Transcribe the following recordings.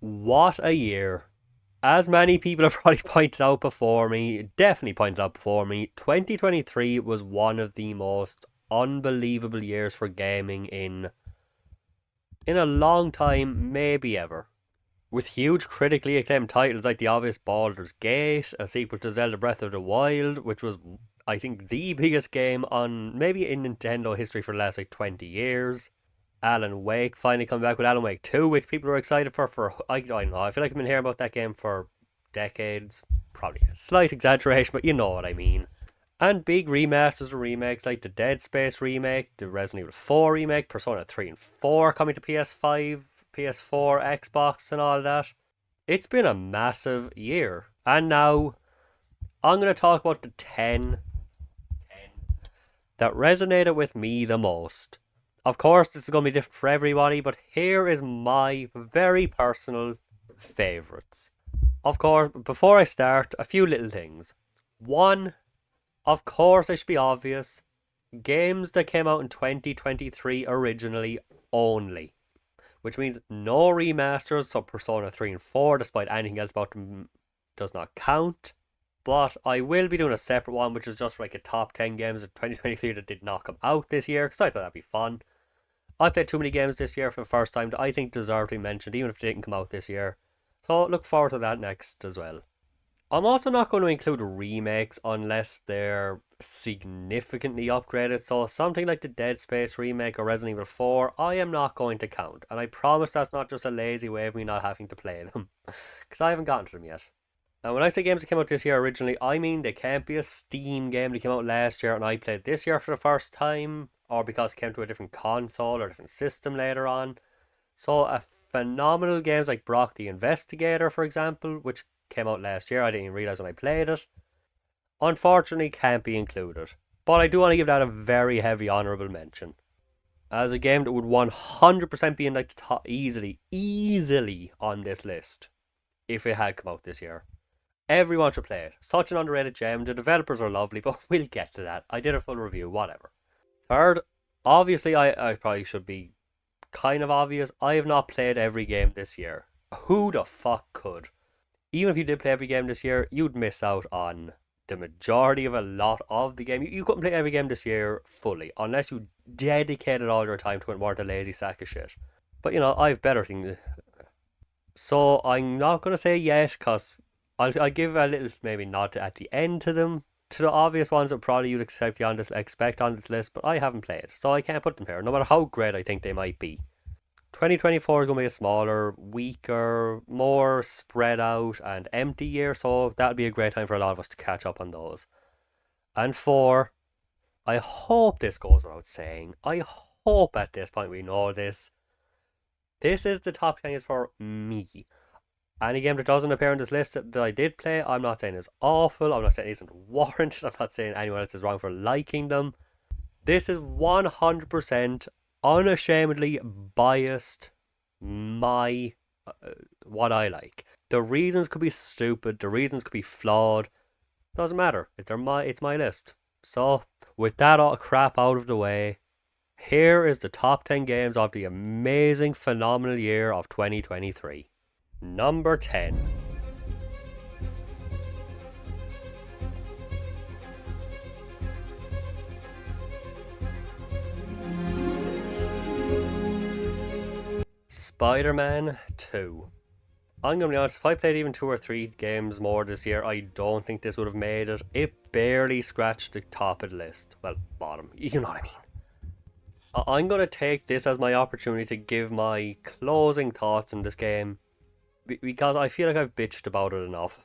What a year. As many people have probably pointed out before me, definitely pointed out before me, 2023 was one of the most unbelievable years for gaming in a long time, maybe ever. With huge critically acclaimed titles like the obvious Baldur's Gate, a sequel to Zelda Breath of the Wild, which was, I think, the biggest game on maybe in Nintendo history for the last like 20 years. Alan Wake finally coming back with Alan Wake 2, which people are excited for I don't know, I feel like I've been hearing about that game for decades. Probably a slight exaggeration, but you know what I mean. And big remasters and remakes like the Dead Space remake, the Resident Evil 4 remake, Persona 3 and 4 coming to PS5, PS4, Xbox, and all that. It's been a massive year. And now I'm going to talk about the 10 that resonated with me the most. Of course, this is going to be different for everybody, but here is my very personal favourites. Of course, before I start, a few little things. One, of course, it should be obvious. Games that came out in 2023 originally only. Which means no remasters, so Persona 3 and 4, despite anything else about them, does not count. But I will be doing a separate one, which is just for like a top 10 games of 2023 that did not come out this year, because I thought that'd be fun. I played too many games this year for the first time that I think deserve to be mentioned, even if they didn't come out this year. So look forward to that next as well. I'm also not going to include remakes unless they're significantly upgraded. So something like the Dead Space remake or Resident Evil 4, I am not going to count. And I promise that's not just a lazy way of me not having to play them. Because I haven't gotten to them yet. And when I say games that came out this year originally, I mean they can't be a Steam game that came out last year and I played this year for the first time, or because it came to a different console or a different system later on. So a phenomenal games like Brock the Investigator, for example, which came out last year, I didn't even realise when I played it, unfortunately can't be included. But I do want to give that a very heavy honourable mention. As a game that would 100% be in like the top, easily on this list if it had come out this year. Everyone should play it. Such an underrated gem. The developers are lovely, but we'll get to that. I did a full review, whatever. Third, obviously, I probably should be kind of obvious. I have not played every game this year. Who the fuck could? Even if you did play every game this year, you'd miss out on the majority of a lot of the game. You couldn't play every game this year fully, unless you dedicated all your time to it and weren't a lazy sack of shit. But you know, I have better things. So I'm not going to say yet, because I'll give a little maybe nod at the end to them, to the obvious ones that probably you'd expect on this list, but I haven't played, so I can't put them here, no matter how great I think they might be. 2024 is going to be a smaller, weaker, more spread out and empty year, so that'll be a great time for a lot of us to catch up on those. And four, I hope this goes without saying, I hope at this point we know this. This is the top 10 is for me. Any game that doesn't appear on this list that I did play, I'm not saying is awful, I'm not saying it isn't warranted, I'm not saying anyone else is wrong for liking them. This is 100% unashamedly biased my what I like. The reasons could be stupid, the reasons could be flawed. Doesn't matter. It's my list. So with that all crap out of the way, here is the top 10 games of the amazing, phenomenal year of 2023. Number 10. Spider-Man 2. I'm going to be honest, if I played even 2 or 3 games more this year, I don't think this would have made it. It barely scratched the top of the list. Well, bottom. You know what I mean. I'm going to take this as my opportunity to give my closing thoughts on this game, because I feel like I've bitched about it enough.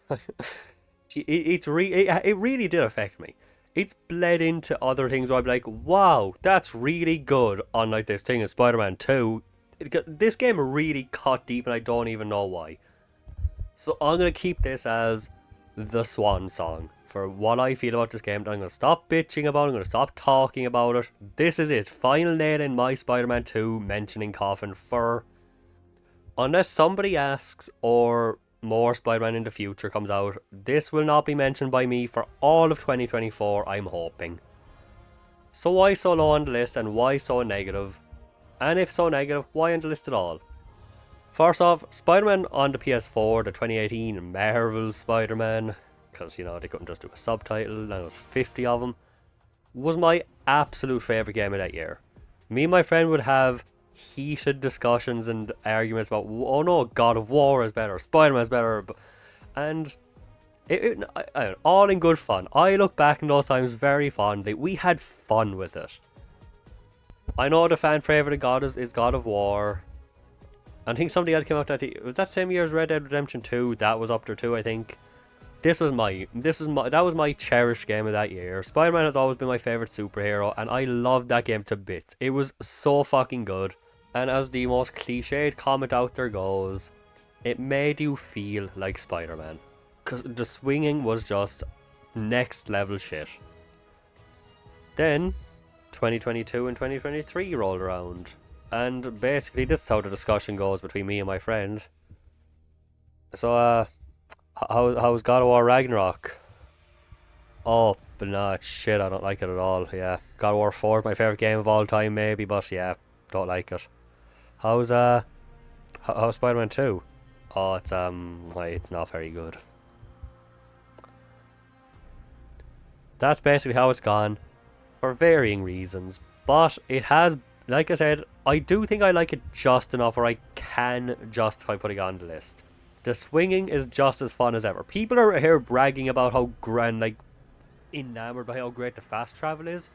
It really did affect me. It's bled into other things where I'm like, wow, that's really good. Unlike this thing in Spider-Man 2, this game really cut deep and I don't even know why. So I'm going to keep this as the swan song for what I feel about this game. I'm going to stop bitching about it, I'm going to stop talking about it. This is it. Final nail in my Spider-Man 2 mentioning coffin for... Unless somebody asks or more Spider-Man in the future comes out, this will not be mentioned by me for all of 2024, I'm hoping. So why so low on the list and why so negative? And if so negative, why on the list at all? First off, Spider-Man on the PS4, the 2018 Marvel Spider-Man, because, you know, they couldn't just do a subtitle, and there was 50 of them, was my absolute favourite game of that year. Me and my friend would have heated discussions and arguments about, oh no, God of War is better, Spider-Man is better, and all in good fun. I look back in those times very fondly. We had fun with it. I know the fan favourite of God is God of War. I think somebody else came out was that same year as Red Dead Redemption 2. That was up there too, I think. That was my cherished game of that year. Spider-Man has always been my favourite superhero, and I loved that game to bits. It was so fucking good. And as the most cliched comment out there goes, it made you feel like Spider-Man. Because the swinging was just next level shit. Then 2022 and 2023 rolled around, and basically this is how the discussion goes between me and my friend. So how's God of War Ragnarok? Oh, but no, shit, I don't like it at all. Yeah, God of War 4 is my favourite game of all time maybe, but yeah, don't like it. How's Spider-Man 2? Oh, it's not very good. That's basically how it's gone, for varying reasons. But it has, like I said, I do think I like it just enough where I can justify putting it on the list. The swinging is just as fun as ever. People are here bragging about how grand, like, enamored by how great the fast travel is.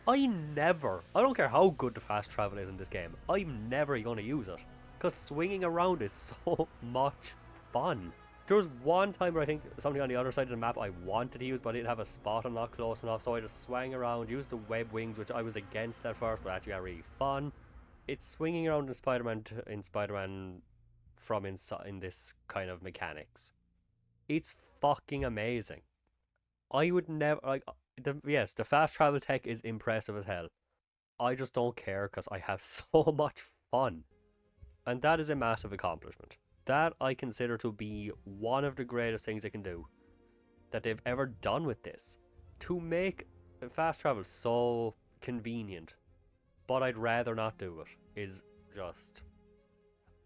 I don't care how good the fast travel is in this game, I'm never going to use it. Because swinging around is so much fun. There was one time where I think something on the other side of the map I wanted to use, but I didn't have a spot unlocked close enough, so I just swang around, used the web wings, which I was against at first, but actually got really fun. It's swinging around in Spider-Man from inside in this kind of mechanics. It's fucking amazing. I would never like yes, the fast travel tech is impressive as hell. I just don't care because I have so much fun. And that is a massive accomplishment. That I consider to be one of the greatest things they can do that they've ever done with this. To make fast travel so convenient, but I'd rather not do it, is just...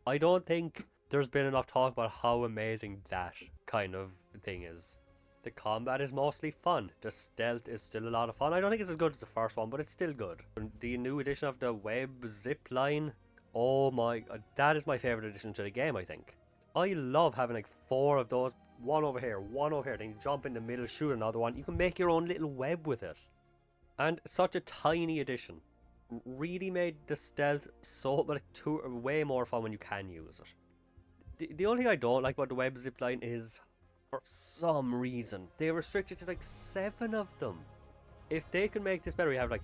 I don't think there's been enough talk about how amazing that kind of thing is. The combat is mostly fun. The stealth is still a lot of fun. I don't think it's as good as the first one, but it's still good. The new edition of the web zip line, oh my god, that is my favourite addition to the game, I think. I love having like 4 of those, one over here, then you jump in the middle, shoot another one. You can make your own little web with it. And such a tiny addition really made the stealth way more fun when you can use it. The only thing I don't like about the web zipline is, for some reason, they restricted to like 7 of them. If they could make this better, you have like,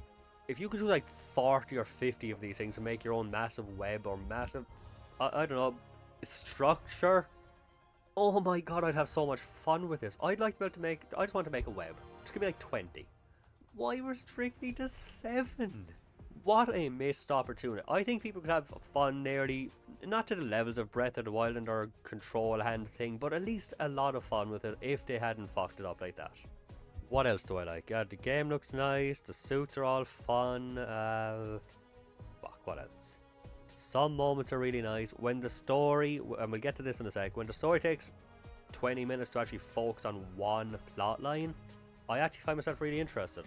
if you could do like 40 or 50 of these things and make your own massive web or massive, I don't know, structure. Oh my god, I'd have so much fun with this. I'd like to be able to make, I just want to make a web. Just give me like 20. Why restrict me to 7? What a missed opportunity. I think people could have fun nearly, not to the levels of Breath of the Wild and their control hand thing, but at least a lot of fun with it if they hadn't fucked it up like that. What else do I like? The game looks nice, the suits are all fun, fuck, what else? Some moments are really nice. When the story, and we'll get to this in a sec, when the story takes 20 minutes to actually focus on one plot line, I actually find myself really interested.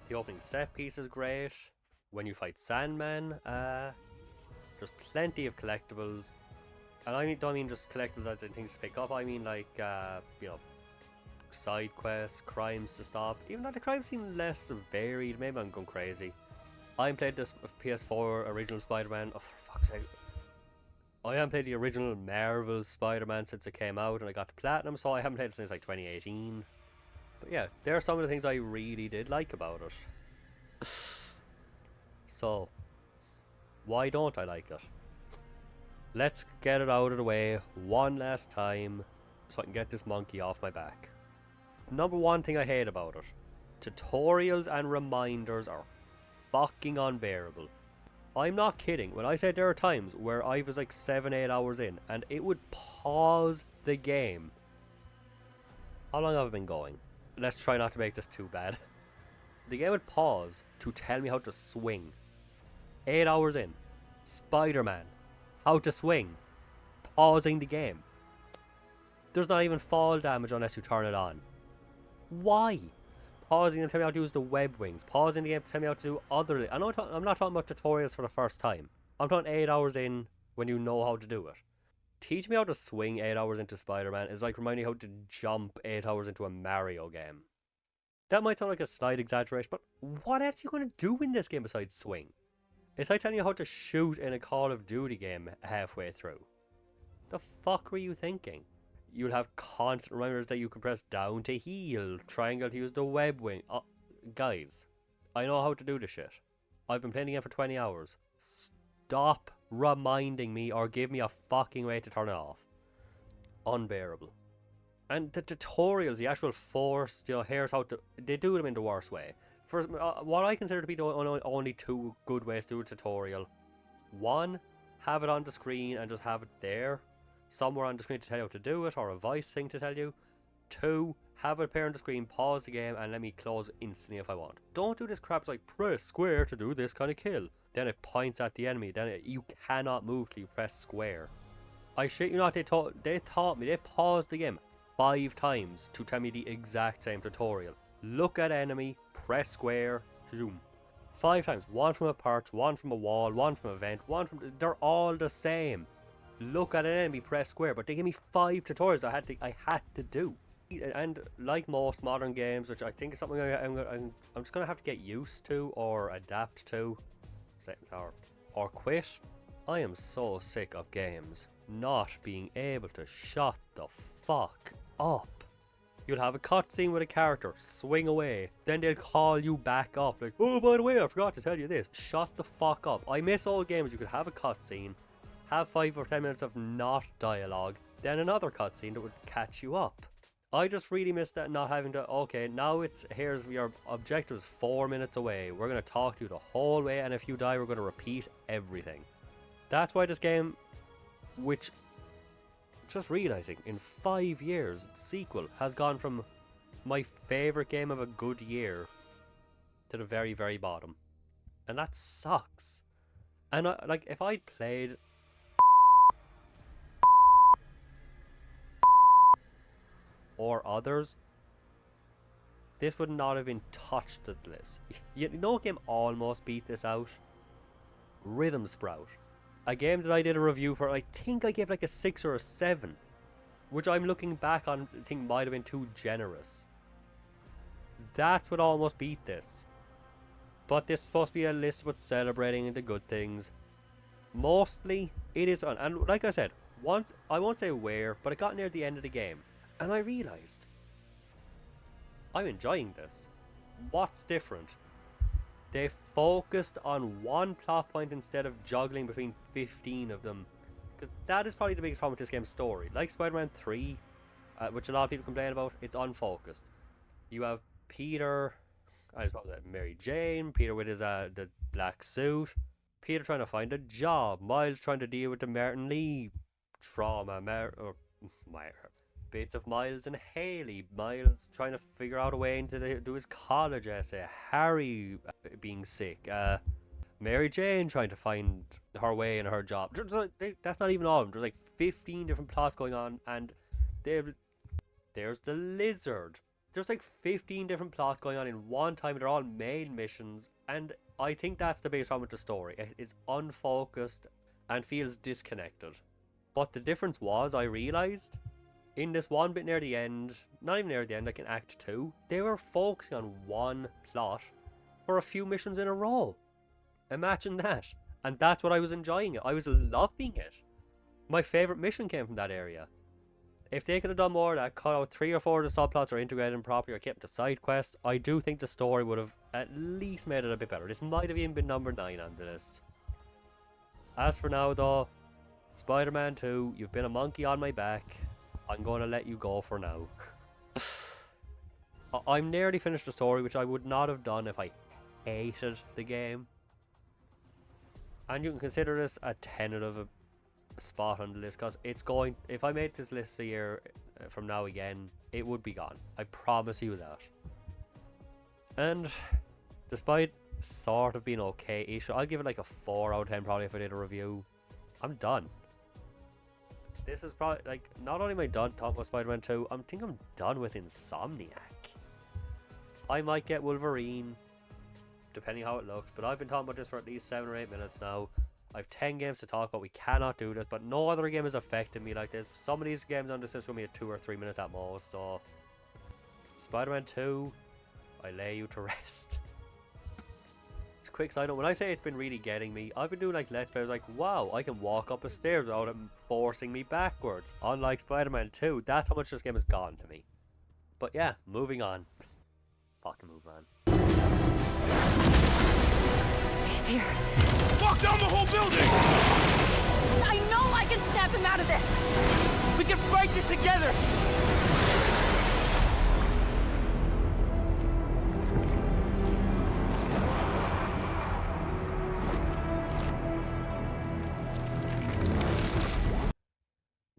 The opening set piece is great. When you fight Sandman, there's plenty of collectibles. And I don't mean just collectibles as in things to pick up, I mean like, you know, side quests, crimes to stop. Even though the crimes seem less varied, maybe I'm going crazy. I haven't played this PS4 original Spider-Man, oh for fuck's sake. I haven't played the original Marvel Spider-Man since it came out and I got to Platinum, so I haven't played it since like 2018. But yeah, there are some of the things I really did like about it. So, why don't I like it? Let's get it out of the way one last time so I can get this monkey off my back. Number one thing I hate about it: tutorials and reminders are fucking unbearable. I'm not kidding when I said there are times where I was like 7-8 hours in and it would pause the game. How long have I been going? Let's try not to make this too bad. The game would pause to tell me how to swing. 8 hours in. Spider-Man. How to swing. pausing the game. There's not even fall damage unless you turn it on. Why? Pausing and telling me how to use the web wings. Pausing the game to tell me how to do other... I'm not talking about tutorials for the first time. I'm talking 8 hours in when you know how to do it. Teach me how to swing 8 hours into Spider-Man is like reminding me how to jump 8 hours into a Mario game. That might sound like a slight exaggeration, but what else are you going to do in this game besides swing? It's like telling you how to shoot in a Call of Duty game halfway through. The fuck were you thinking? You'll have constant reminders that you can press down to heal, triangle to use the web wing. Guys, I know how to do this shit. I've been playing the game for 20 hours. Stop reminding me or give me a fucking way to turn it off. Unbearable. And the tutorials, the actual force, here's how to... They do them in the worst way. For what I consider to be the only two good ways to do a tutorial. One, have it on the screen and just have it there. Somewhere on the screen to tell you how to do it, or a voice thing to tell you. Two, have it appear on the screen, pause the game, and let me close instantly if I want. Don't do this crap. It's like, press square to do this kind of kill. Then it points at the enemy. Then you cannot move till you press square. I shit you not, they taught me, they paused the game 5 times to tell me the exact same tutorial. Look at enemy, press square, zoom. 5 times. One from a perch, one from a wall, one from a vent, one from... They're all the same. Look at an enemy, press square. But they gave me 5 tutorials I had to do. And like most modern games, which I think is something I'm just going to have to get used to or adapt to, or quit. I am so sick of games not being able to shut the fuck up. You'll have a cutscene with a character, swing away, then they'll call you back up like, oh, by the way, I forgot to tell you this. Shut the fuck up. I miss old games. You could have a cutscene, have 5 or 10 minutes of not dialogue, then another cutscene that would catch you up. I just really miss that, not having to, okay, now here's your objectives 4 minutes away. We're going to talk to you the whole way, and if you die, we're going to repeat everything. That's why this game, which, just realizing, in 5 years, the sequel has gone from my favourite game of a good year to the very, very bottom. And that sucks. And if I'd played... or others, this would not have been touched at this. You know what game almost beat this out? Rhythm Sprout. A game that I did a review for, I think I gave like a 6 or a 7. Which I'm looking back on, I think might have been too generous. That's what almost beat this. But this is supposed to be a list about celebrating the good things. Mostly, it is on. And like I said, once, I won't say where, but it got near the end of the game. And I realised, I'm enjoying this. What's different? They focused on one plot point instead of juggling between 15 of them. Because that is probably the biggest problem with this game's story. Like Spider-Man 3, which a lot of people complain about, it's unfocused. You have Peter, I suppose Mary Jane, Peter with his the black suit, Peter trying to find a job, Miles trying to deal with the Martin Lee trauma, bits of Miles and Haley, Miles trying to figure out a way to do his college essay, Harry being sick, Mary Jane trying to find her way in her job. That's not even all of them. There's like 15 different plots going on, and there's the lizard. There's like 15 different plots going on in one time. They're all main missions, and I think that's the biggest problem with the story. It is unfocused and feels disconnected. But the difference was, I realised, in this one bit near the end, not even near the end, like in Act 2, they were focusing on one plot for a few missions in a row. Imagine that. And that's what I was enjoying. I was loving it. My favourite mission came from that area. If they could have done more of that, cut out 3 or 4 of the subplots or integrated them properly or kept the side quests, I do think the story would have at least made it a bit better. This might have even been number 9 on the list. As for now though, Spider-Man 2, you've been a monkey on my back. I'm going to let you go for now. I'm nearly finished the story, which I would not have done if I hated the game. And you can consider this a tentative spot on the list, because it's going... If I made this list a year from now again, it would be gone. I promise you that. And despite sort of being okay-ish, I'll give it like a 4 out of 10 probably if I did a review. I'm done. This is probably, like, not only am I done talking about Spider-Man 2, I think I'm done with Insomniac. I might get Wolverine, depending how it looks, but I've been talking about this for at least 7 or 8 minutes now. I have 10 games to talk about. We cannot do this, but no other game has affected me like this. Some of these games on this list will be at 2 or 3 minutes at most, so Spider-Man 2, I lay you to rest. It's a quick side note, when I say it's been really getting me, I've been doing like Let's Plays like, wow, I can walk up the stairs without it forcing me backwards. Unlike Spider-Man 2, that's how much this game has gone to me. But yeah, moving on. Fucking move on. He's here. Walk down the whole building! I know I can snap him out of this! We can fight this together!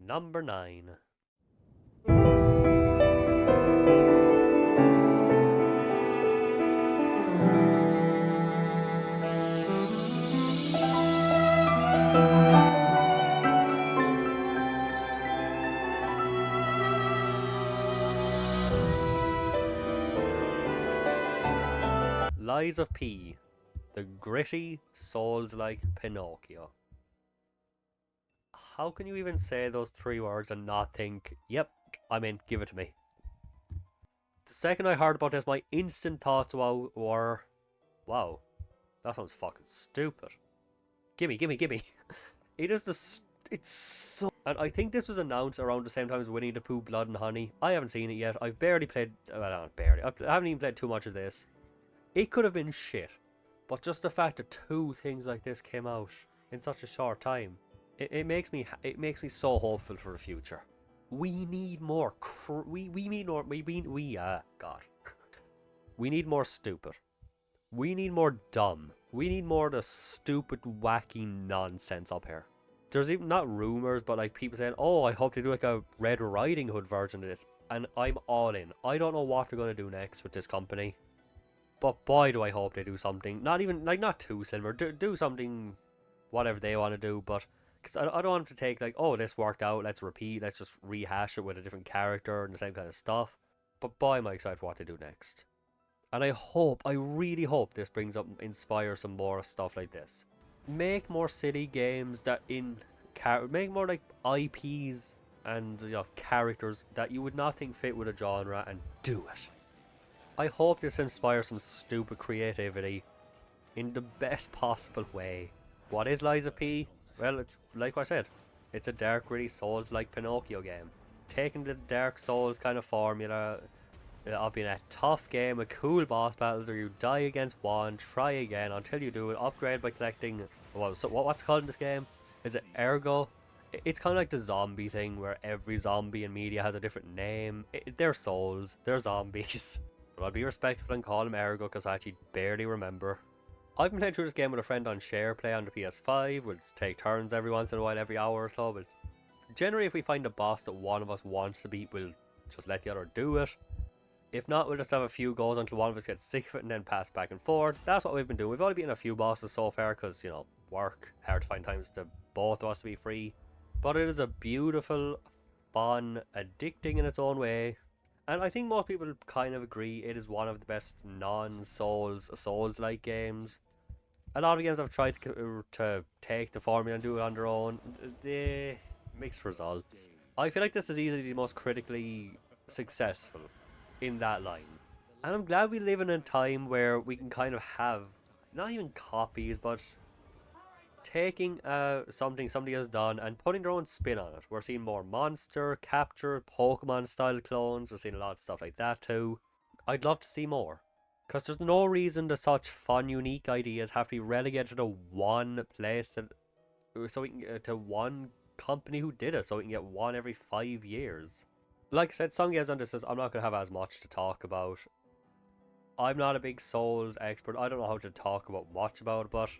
Number 9. Lies of P. The gritty, Souls-like Pinocchio. How can you even say those 3 words and not think, yep, I'm in, give it to me? The second I heard about this, my instant thoughts were, wow, that sounds fucking stupid. Gimme. It is it's so... And I think this was announced around the same time as Winnie the Pooh Blood and Honey. I haven't seen it yet. I've barely played, well, not barely, I haven't even played too much of this. It could have been shit, but just the fact that 2 things like this came out in such a short time, it makes me so hopeful for the future. We need more. We need more. God. We need more stupid. We need more dumb. We need more of the stupid, wacky nonsense up here. There's even not rumors, but like people saying, "Oh, I hope they do like a Red Riding Hood version of this," and I'm all in. I don't know what they're gonna do next with this company. But boy, do I hope they do something. Not even, like, not too similar. Do something, whatever they want to do. But, because I don't want them to take, like, oh, this worked out, let's repeat, let's just rehash it with a different character and the same kind of stuff. But boy, am I excited for what they do next. And I really hope this inspires some more stuff like this. Make more city games that make more, like, IPs and, you know, characters that you would not think fit with a genre, and do it. I hope this inspires some stupid creativity in the best possible way. What is Lies of P? Well, it's like I said, it's a dark, gritty Souls-like Pinocchio game. Taking the Dark Souls kind of formula of being a tough game with cool boss battles where you die against one, try again until you do it, upgrade by collecting, well, so what's it called in this game? Is it Ergo? It's kind of like the zombie thing where every zombie in media has a different name. They're souls, they're zombies. But I'll be respectful and call him Ergo because I actually barely remember. I've been playing through this game with a friend on share play on the PS5. We'll just take turns every once in a while, every hour or so. But generally, if we find a boss that one of us wants to beat, we'll just let the other do it. If not, we'll just have a few goes until one of us gets sick of it and then pass back and forth. That's what we've been doing. We've only beaten a few bosses so far because, you know, work, hard to find times to both of us to be free. But it is a beautiful, fun, addicting in its own way. And I think most people kind of agree it is one of the best Souls-like games. A lot of games have tried to take the formula and do it on their own. They mixed results. I feel like this is easily the most critically successful in that line. And I'm glad we live in a time where we can kind of have, not even copies, but taking something somebody has done and putting their own spin on it. We're seeing more monster, capture, Pokemon style clones. We're seeing a lot of stuff like that too. I'd love to see more. Because there's no reason that such fun, unique ideas have to be relegated to one place to one company who did it, so we can get one every 5 years. Like I said, some games on this I'm not going to have as much to talk about. I'm not a big Souls expert. I don't know how to talk about much about it, but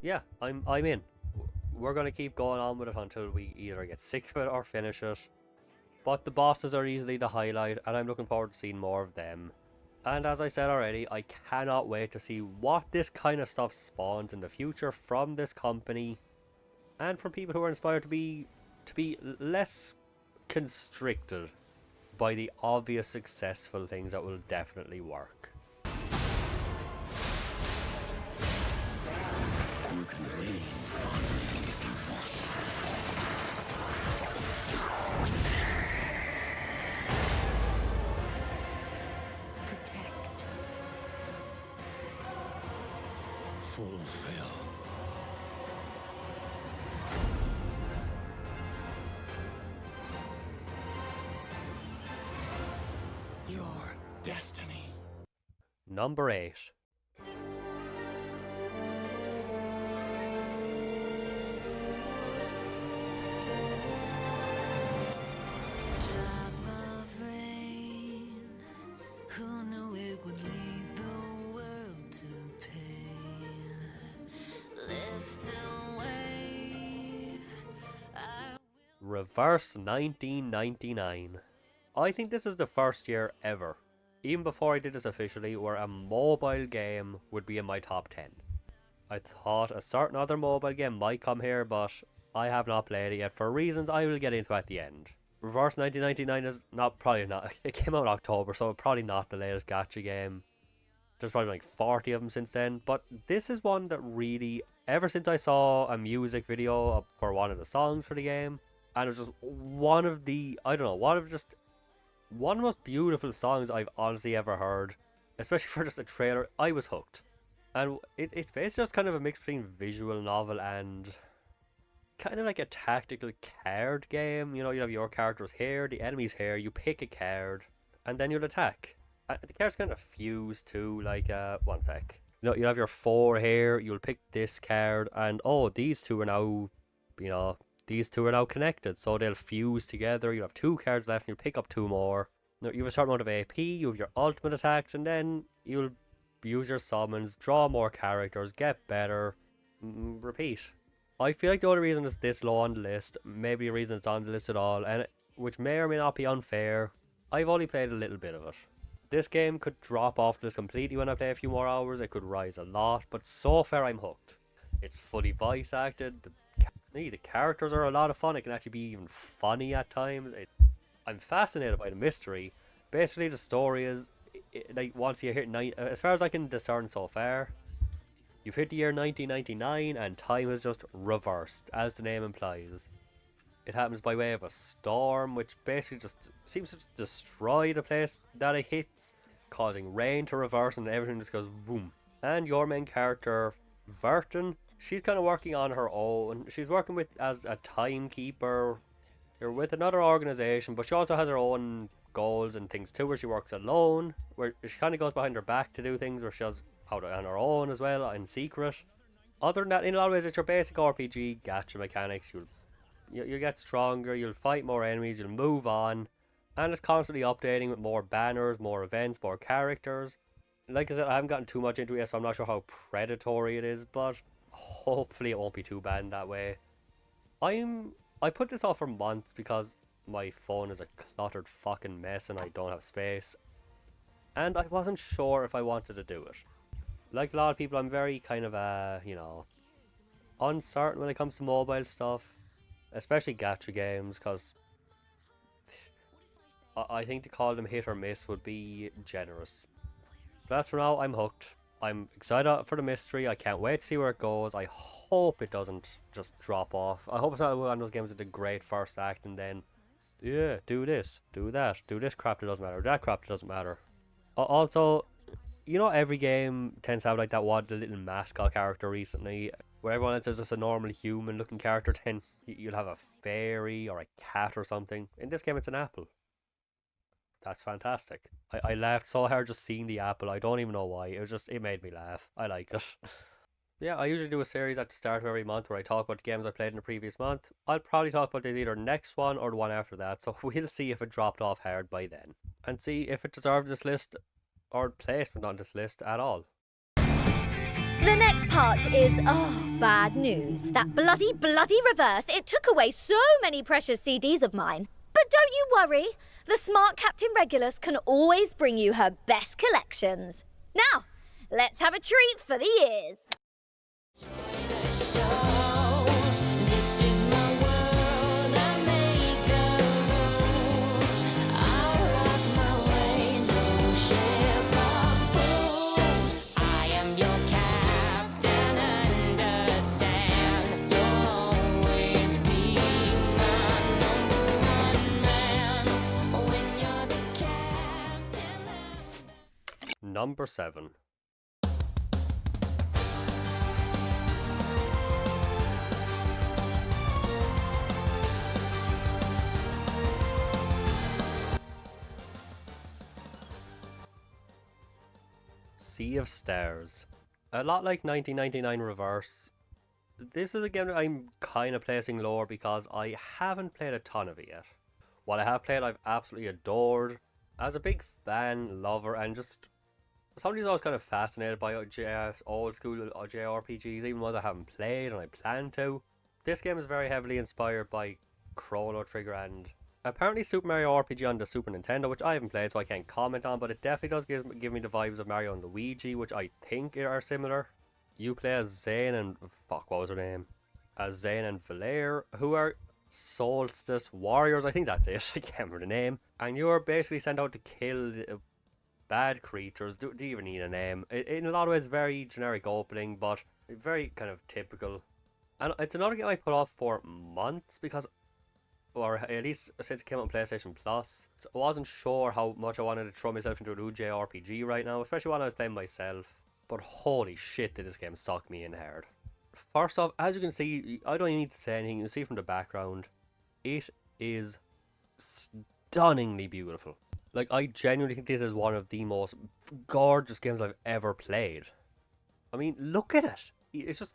yeah, I'm in. We're going to keep going on with it until we either get sick of it or finish it. But the bosses are easily the highlight, and I'm looking forward to seeing more of them. And as I said already, I cannot wait to see what this kind of stuff spawns in the future from this company. And from people who are inspired to be to be less constricted by the obvious successful things that will definitely work. You can lean on me if you want. Protect. Fulfill. Your destiny. Number 8. Drop of rain. Who knew it would lead the world to pain? Lift away. Reverse 1999. I think this is the first year ever, even before I did this officially, where a mobile game would be in my top 10. I thought a certain other mobile game might come here, but I have not played it yet for reasons I will get into at the end. Reverse 1999 is probably not, it came out in October, so probably not the latest gacha game. There's probably like 40 of them since then, but this is one that really, ever since I saw a music video for one of the songs for the game, and it was just one of the, I don't know, one of the most beautiful songs I've honestly ever heard, especially for just a trailer. I was hooked. And it's basically just kind of a mix between visual novel and kind of like a tactical card game. You know, you have your characters here, the enemies here, you pick a card, and then you'll attack. And the cards kind of fuse too, like, one sec. You know, you have your 4 here, you'll pick this card, and oh, these two are now, you know, these two are now connected, so they'll fuse together. You have 2 cards left, and you'll pick up 2 more. You have a certain amount of AP, you have your ultimate attacks, and then you'll use your summons, draw more characters, get better, repeat. I feel like the only reason it's this low on the list, maybe the reason it's on the list at all, and which may or may not be unfair, I've only played a little bit of it. This game could drop off this completely when I play a few more hours, it could rise a lot, but so far I'm hooked. It's fully voice acted, the characters are a lot of fun, it can actually be even funny at times. I'm fascinated by the mystery. Basically the story is, like, once you hit as far as I can discern so far, you've hit the year 1999 and time has just reversed, as the name implies. It happens by way of a storm, which basically just seems to just destroy the place that it hits, causing rain to reverse and everything just goes boom. And your main character, Verton, she's kind of working on her own. She's working with as a timekeeper. You're with another organization, but she also has her own goals and things too, where she works alone, where she kind of goes behind her back to do things, where she does out on her own as well, in secret. Other than that, in a lot of ways, it's your basic RPG gacha mechanics. You'll get stronger, you'll fight more enemies, you'll move on, and it's constantly updating with more banners, more events, more characters. Like I said, I haven't gotten too much into it yet, so I'm not sure how predatory it is, but hopefully it won't be too bad in that way. I put this off for months because my phone is a cluttered fucking mess and I don't have space, and I wasn't sure if I wanted to do it. Like a lot of people, I'm very kind of you know, uncertain when it comes to mobile stuff, especially gacha games, because I think to call them hit or miss would be generous. But as for now, I'm hooked. I'm excited for the mystery. I can't wait to see where it goes. I hope it doesn't just drop off. I hope it's not one of those games with a great first act and then, yeah, do this, do that, do this crap that doesn't matter, that crap that doesn't matter. Also, you know, every game tends to have like that one little mascot character recently, where everyone else is just a normal human looking character, then you'll have a fairy or a cat or something. In this game it's an apple. That's fantastic. I laughed so hard just seeing the apple. I don't even know why. It made me laugh. I like it. Yeah, I usually do a series at the start of every month where I talk about the games I played in the previous month. I'll probably talk about this either next one or the one after that, so we'll see if it dropped off hard by then. And see if it deserved this list or placement on this list at all. The next part is, bad news. That bloody reverse, it took away so many precious CDs of mine. But don't you worry, the smart Captain Regulus can always bring you her best collections. Now, let's have a treat for the ears. This is my world, Number 7. Sea of Stars. A lot like 1999 Reverse, this is a game that I'm kind of placing lower because I haven't played a ton of it yet. What I have played, I've absolutely adored. As a big fan, lover, and just somebody who's always kind of fascinated by old school JRPGs, even ones I haven't played and I plan to. This game is very heavily inspired by Chrono Trigger and apparently Super Mario RPG on the Super Nintendo, which I haven't played so I can't comment on, but it definitely does give me the vibes of Mario and Luigi, which I think are similar. You play as Zane and... fuck, what was her name? As Zane and Valere, who are Solstice Warriors, I think that's it, I can't remember the name. And you're basically sent out to kill bad creatures. Do you even need a name? In a lot of ways, very generic opening, but very kind of typical. And it's another game I put off for months because, or at least since it came out on PlayStation Plus, so I wasn't sure how much I wanted to throw myself into a new JRPG right now, especially when I was playing myself. But holy shit did this game suck me in hard. First off, as you can see, I don't even need to say anything, you can see from the background, it is stunningly beautiful. Like, I genuinely think this is one of the most gorgeous games I've ever played. I mean, look at it. It's just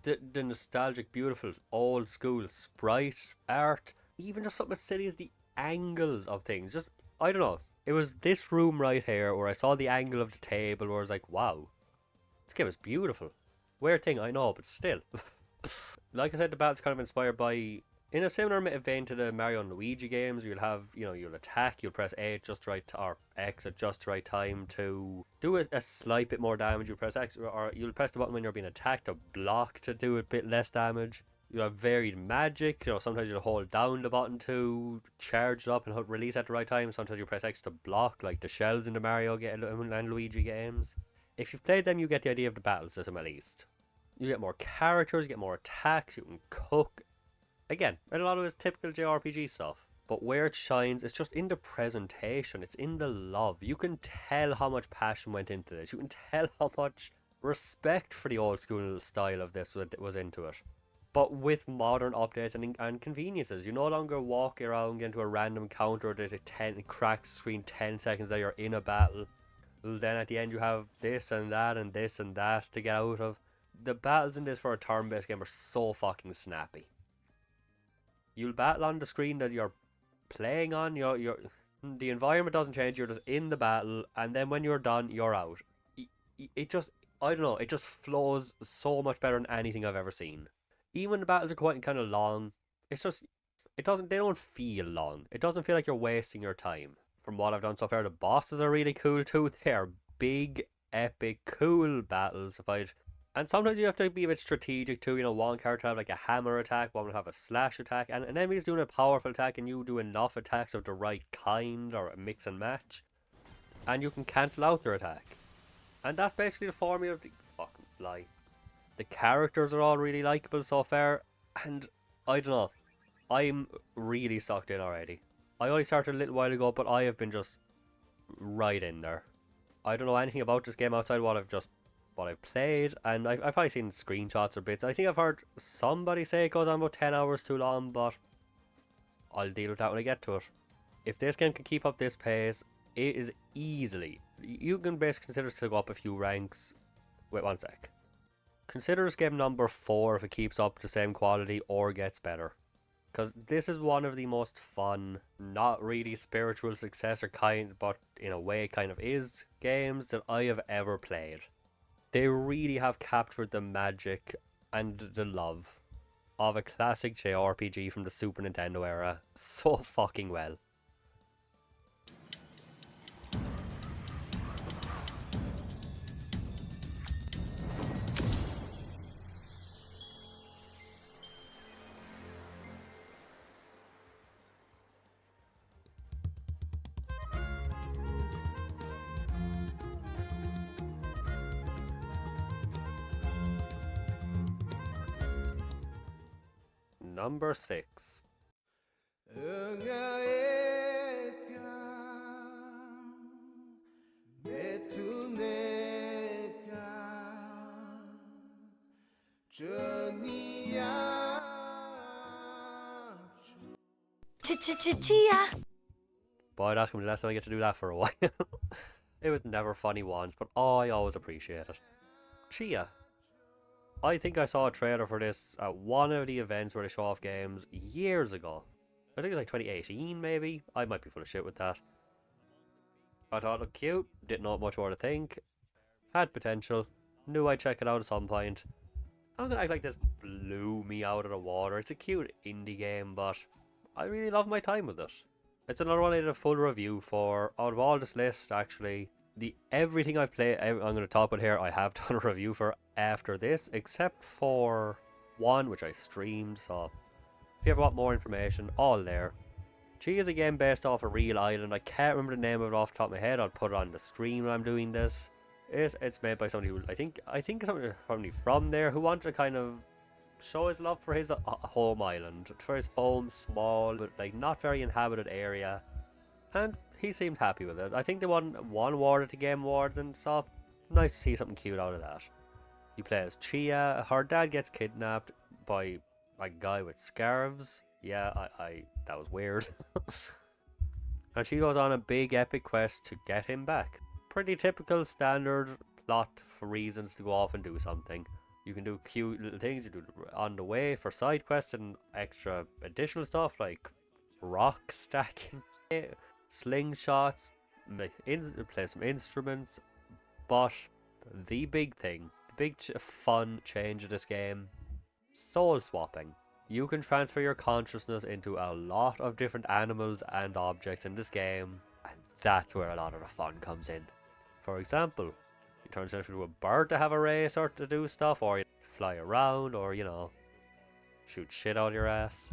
the nostalgic, beautiful, old school sprite art. Even just something as silly as the angles of things. Just, I don't know. It was this room right here where I saw the angle of the table where I was like, wow, this game is beautiful. Weird thing, I know, but still. Like I said, the battle's kind of inspired by, in a similar vein to the Mario and Luigi games, you'll have, you'll attack, you'll press A at just right, or X at just the right time to do a slight bit more damage. You'll press X, or you'll press the button when you're being attacked to block to do a bit less damage. You'll have varied magic, sometimes you'll hold down the button to charge it up and release at the right time. Sometimes you press X to block, like the shells in the Mario and Luigi games. If you've played them, you get the idea of the battle system at least. You get more characters, you get more attacks, you can cook. Again, a lot of it's typical JRPG stuff. But where it shines, it's just in the presentation, it's in the love. You can tell how much passion went into this. You can tell how much respect for the old school style of this was into it. But with modern updates and conveniences, you no longer walk around, get into a random encounter, there's a cracked screen 10 seconds that you're in a battle. Then at the end you have this and that and this and that to get out of. The battles in this for a turn-based game are so fucking snappy. You'll battle on the screen that you're playing on, the environment doesn't change, you're just in the battle, and then when you're done, you're out. It just, I don't know, it just flows so much better than anything I've ever seen. Even when the battles are quite kind of long, it's just, they don't feel long. It doesn't feel like you're wasting your time. From what I've done so far, the bosses are really cool too. They are big, epic, cool battles. And sometimes you have to be a bit strategic too. One character have like a hammer attack, one will have a slash attack, and an enemy's doing a powerful attack, and you do enough attacks of the right kind or a mix and match, and you can cancel out their attack. And that's basically the formula of the fucking lie. The characters are all really likable so far, and I don't know, I'm really sucked in already. I only started a little while ago, but I have been just right in there. I don't know anything about this game outside what I've played, and I've probably seen screenshots or bits. I think I've heard somebody say it goes on about 10 hours too long, but I'll deal with that when I get to it. If this game can keep up this pace, it is easily, you can basically consider this to go up a few ranks. Wait one sec. Consider this game number 4 if it keeps up the same quality or gets better. Because this is one of the most fun, not really spiritual successor but in a way kind of is, games that I have ever played. They really have captured the magic and the love of a classic JRPG from the Super Nintendo era so fucking well. Number 6. Metu Chia. Boy, that's going to be the last time I get to do that for a while. It was never funny once, but I always appreciate it. Chia. I think I saw a trailer for this at one of the events where they show off games years ago. I think it was like 2018 maybe. I might be full of shit with that. I thought it looked cute, didn't know much more to think. Had potential, knew I'd check it out at some point. I'm gonna act like this blew me out of the water. It's a cute indie game, but I really love my time with it. It's another one I did a full review for. Out of all this list, actually, everything I've played, I'm going to talk about here, I have done a review for after this, except for one which I streamed, so if you ever want more information, all there. Chi is a game based off a real island. I can't remember the name of it off the top of my head. I'll put it on the stream when I'm doing this. It's made by somebody who, I think somebody from there who wanted to kind of show his love for his home island, for his home small, but like not very inhabited area, and he seemed happy with it. I think they won one award at the Game Awards, and so nice to see something cute out of that. You play as Chia. Her dad gets kidnapped by a guy with scarves. Yeah, that was weird. And she goes on a big epic quest to get him back. Pretty typical standard plot for reasons to go off and do something. You can do cute little things you do on the way for side quests and extra additional stuff like rock stacking, slingshots, play some instruments. But the big thing, the big fun change of this game, soul swapping. You can transfer your consciousness into a lot of different animals and objects in this game, and that's where a lot of the fun comes in. For example, you turn yourself into a bird to have a race or to do stuff, or you fly around, or, you know, shoot shit out of your ass.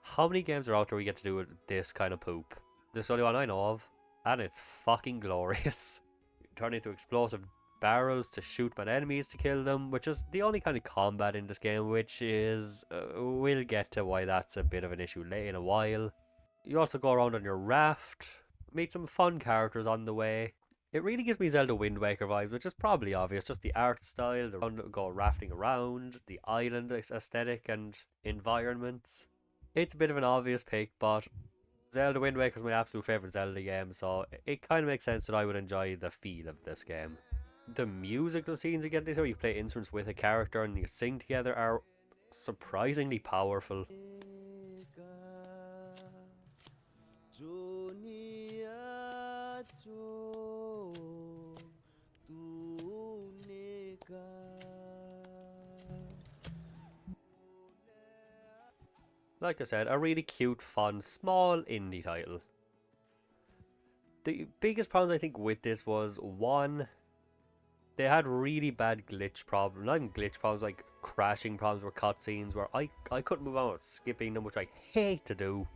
How many games are out there we get to do with this kind of poop? This is the only one I know of, and it's fucking glorious. You turn into explosive barrels to shoot at enemies to kill them, which is the only kind of combat in this game, which is, we'll get to why that's a bit of an issue late in a while. You also go around on your raft, meet some fun characters on the way. It really gives me Zelda Wind Waker vibes, which is probably obvious, just the art style, go rafting around, the island aesthetic and environments. It's a bit of an obvious pick, but Zelda Wind Waker is my absolute favourite Zelda game, so it kind of makes sense that I would enjoy the feel of this game. The musical scenes you get this, where you play instruments with a character and you sing together, are surprisingly powerful. Like I said, a really cute, fun, small indie title. The biggest problems I think with this was, one, they had really bad glitch problems, not even glitch problems, like crashing problems with cutscenes where I couldn't move on with skipping them, which I hate to do.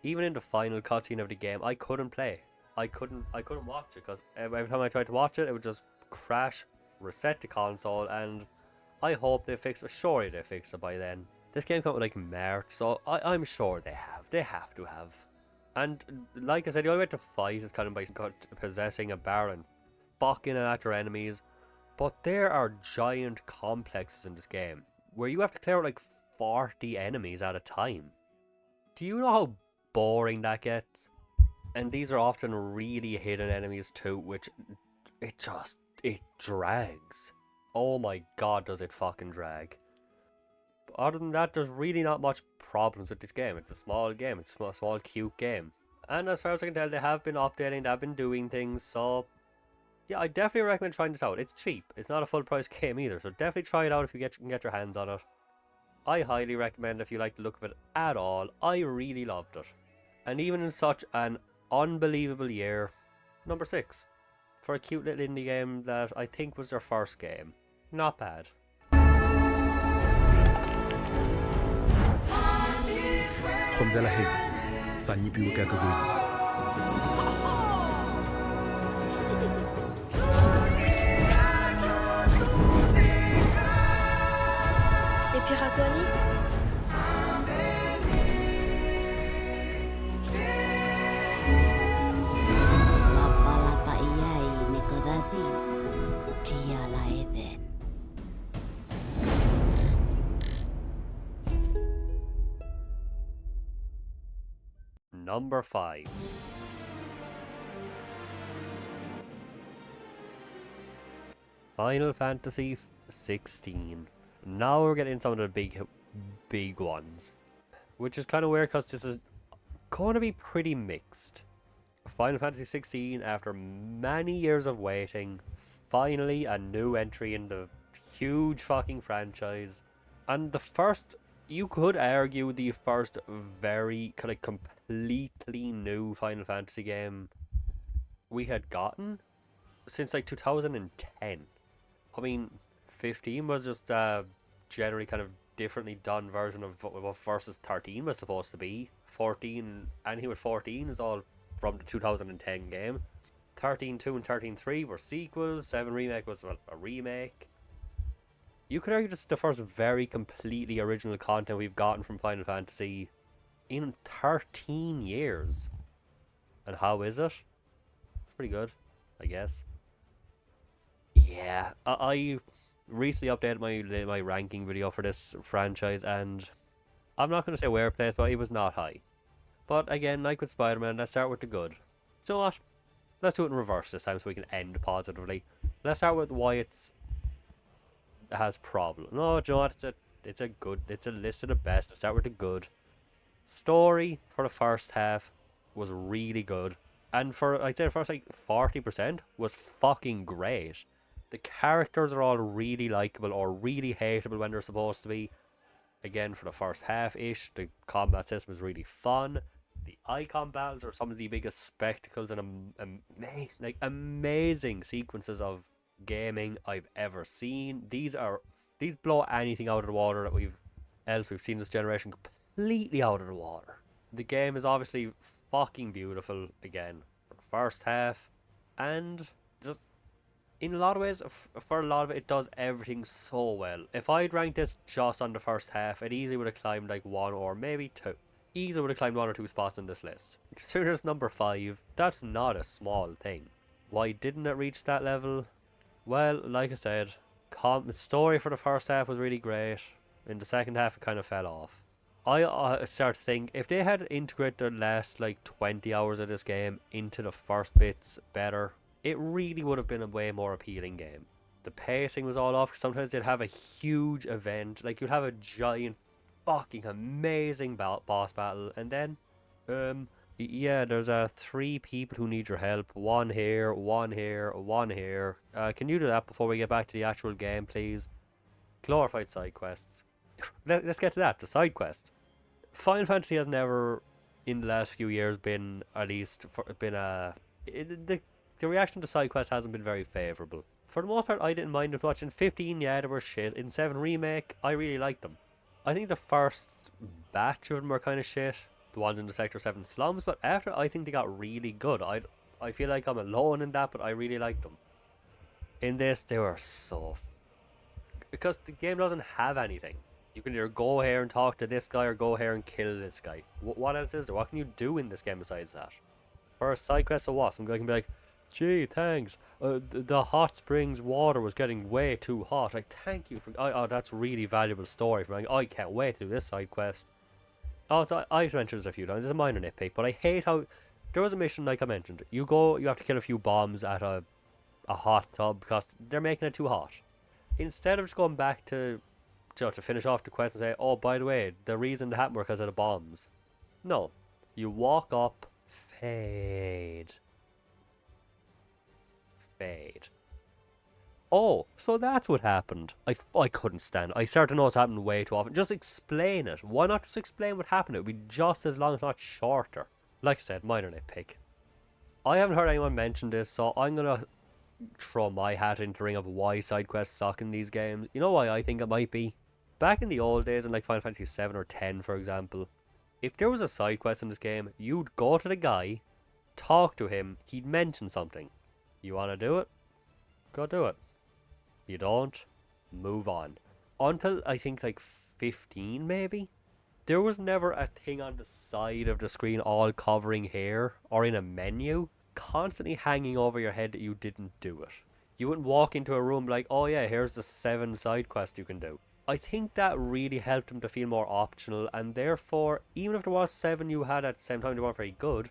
Even in the final cutscene of the game, I couldn't play. I couldn't watch it, because every time I tried to watch it, it would just crash, reset the console, and I hope they fixed it. Surely they fixed it by then. This game came out like March, so I'm sure they have. They have to have. And like I said, the only way to fight is kind of by possessing a barrel and fucking at your enemies. But there are giant complexes in this game where you have to clear out like 40 enemies at a time. Do you know how boring that gets? And these are often really hidden enemies too, which it drags. Oh my god, does it fucking drag. But other than that, there's really not much problems with this game. It's a small game, it's a small cute game. And as far as I can tell, they have been updating, they have been doing things, so yeah, I definitely recommend trying this out. It's cheap. It's not a full price game either, so definitely try it out if you can get your hands on it. I highly recommend if you like the look of it at all. I really loved it. And even in such an unbelievable year, number 6. For a cute little indie game that I think was their first game. Not bad. Không ra lahig. Fan niyo piwa gagawin. Et puis Raconi? Lapa-lapa iyay ni Kodati. Dia laiden. number 5. Final Fantasy 16. Now we're getting some of the big ones, which is kind of weird because this is going to be pretty mixed. Final Fantasy 16, after many years of waiting, finally a new entry in the huge fucking franchise, and the first, you could argue, the first very kind of completely new Final Fantasy game we had gotten since like 2010. I mean, 15 was just a generally kind of differently done version of what Versus 13 was supposed to be. 14, anything with 14 is all from the 2010 game. 13.2 and 13.3 were sequels. 7 Remake was a remake. You could argue this is the first very completely original content we've gotten from Final Fantasy in 13 years. And how is it? It's pretty good, I guess. Yeah, I recently updated my ranking video for this franchise, and I'm not going to say where it plays, but it was not high. But again, like with Spider-Man, let's start with the good. So what? Let's do it in reverse this time so we can end positively. Let's start with why it has problems. No, do you know what? It's a list of the best. Let's start with the good. Story for the first half was really good. And for, I'd say the first like 40% was fucking great. The characters are all really likable or really hateable when they're supposed to be. Again, for the first half-ish, the combat system is really fun. The icon battles are some of the biggest spectacles and amazing sequences of gaming I've ever seen. These blow anything out of the water that we've seen this generation completely out of the water. The game is obviously fucking beautiful again for the first half, and just in a lot of ways, for a lot of it, it does everything so well. If I'd ranked this just on the first half, it easily would have climbed like 1 or maybe 2. Easily would have climbed 1 or 2 spots on this list. Considering it's number 5, that's not a small thing. Why didn't it reach that level? Well, like I said, the story for the first half was really great. In the second half, it kind of fell off. I start to think, if they had integrated the last like 20 hours of this game into the first bits better, it really would have been a way more appealing game. The pacing was all off. Sometimes they'd have a huge event, like you'd have a giant fucking amazing boss battle, and then yeah, there's 3 people who need your help. One here, one here, one here. Can you do that before we get back to the actual game, please? Glorified side quests. Let's get to that, the side quests. Final Fantasy has never, in the last few years, been, at least, the reaction to side quests hasn't been very favourable. For the most part, I didn't mind them much. In 15, yeah, they were shit. In 7 Remake, I really liked them. I think the first batch of them were kind of shit, the ones in the Sector 7 slums, but after, I think they got really good. I feel like I'm alone in that, but I really liked them. In this, they were so... because the game doesn't have anything. You can either go here and talk to this guy or go here and kill this guy. What else is there? What can you do in this game besides that? For a side quest or what? Some guy can be like, gee, thanks. The hot springs water was getting way too hot. Like, thank you for... Oh, that's really valuable story for me. I can't wait to do this side quest. Oh, so I've mentioned this a few times. It's a minor nitpick, but I hate how... There was a mission, like I mentioned. You have to kill a few bombs at a hot tub because they're making it too hot. Instead of just going back to finish off the quest and say, oh, by the way, the reason it happened was because of the bombs. No. You walk up, fade. Oh, so that's what happened. I couldn't stand it. I started to notice it happened way too often. Just explain it. Why not just explain what happened? It would be just as long, if not shorter. Like I said, minor nitpick. I haven't heard anyone mention this, so I'm going to throw my hat into the ring of why side quests suck in these games. You know why I think it might be? Back in the old days, in like Final Fantasy 7 or 10, for example, if there was a side quest in this game, you'd go to the guy, talk to him, he'd mention something. You want to do it? Go do it. You don't? Move on. Until, I think, like 15, maybe? There was never a thing on the side of the screen all covering here, or in a menu, constantly hanging over your head that you didn't do it. You wouldn't walk into a room like, oh yeah, here's the 7 side quests you can do. I think that really helped them to feel more optional, and therefore, even if there was 7 you had at the same time they weren't very good,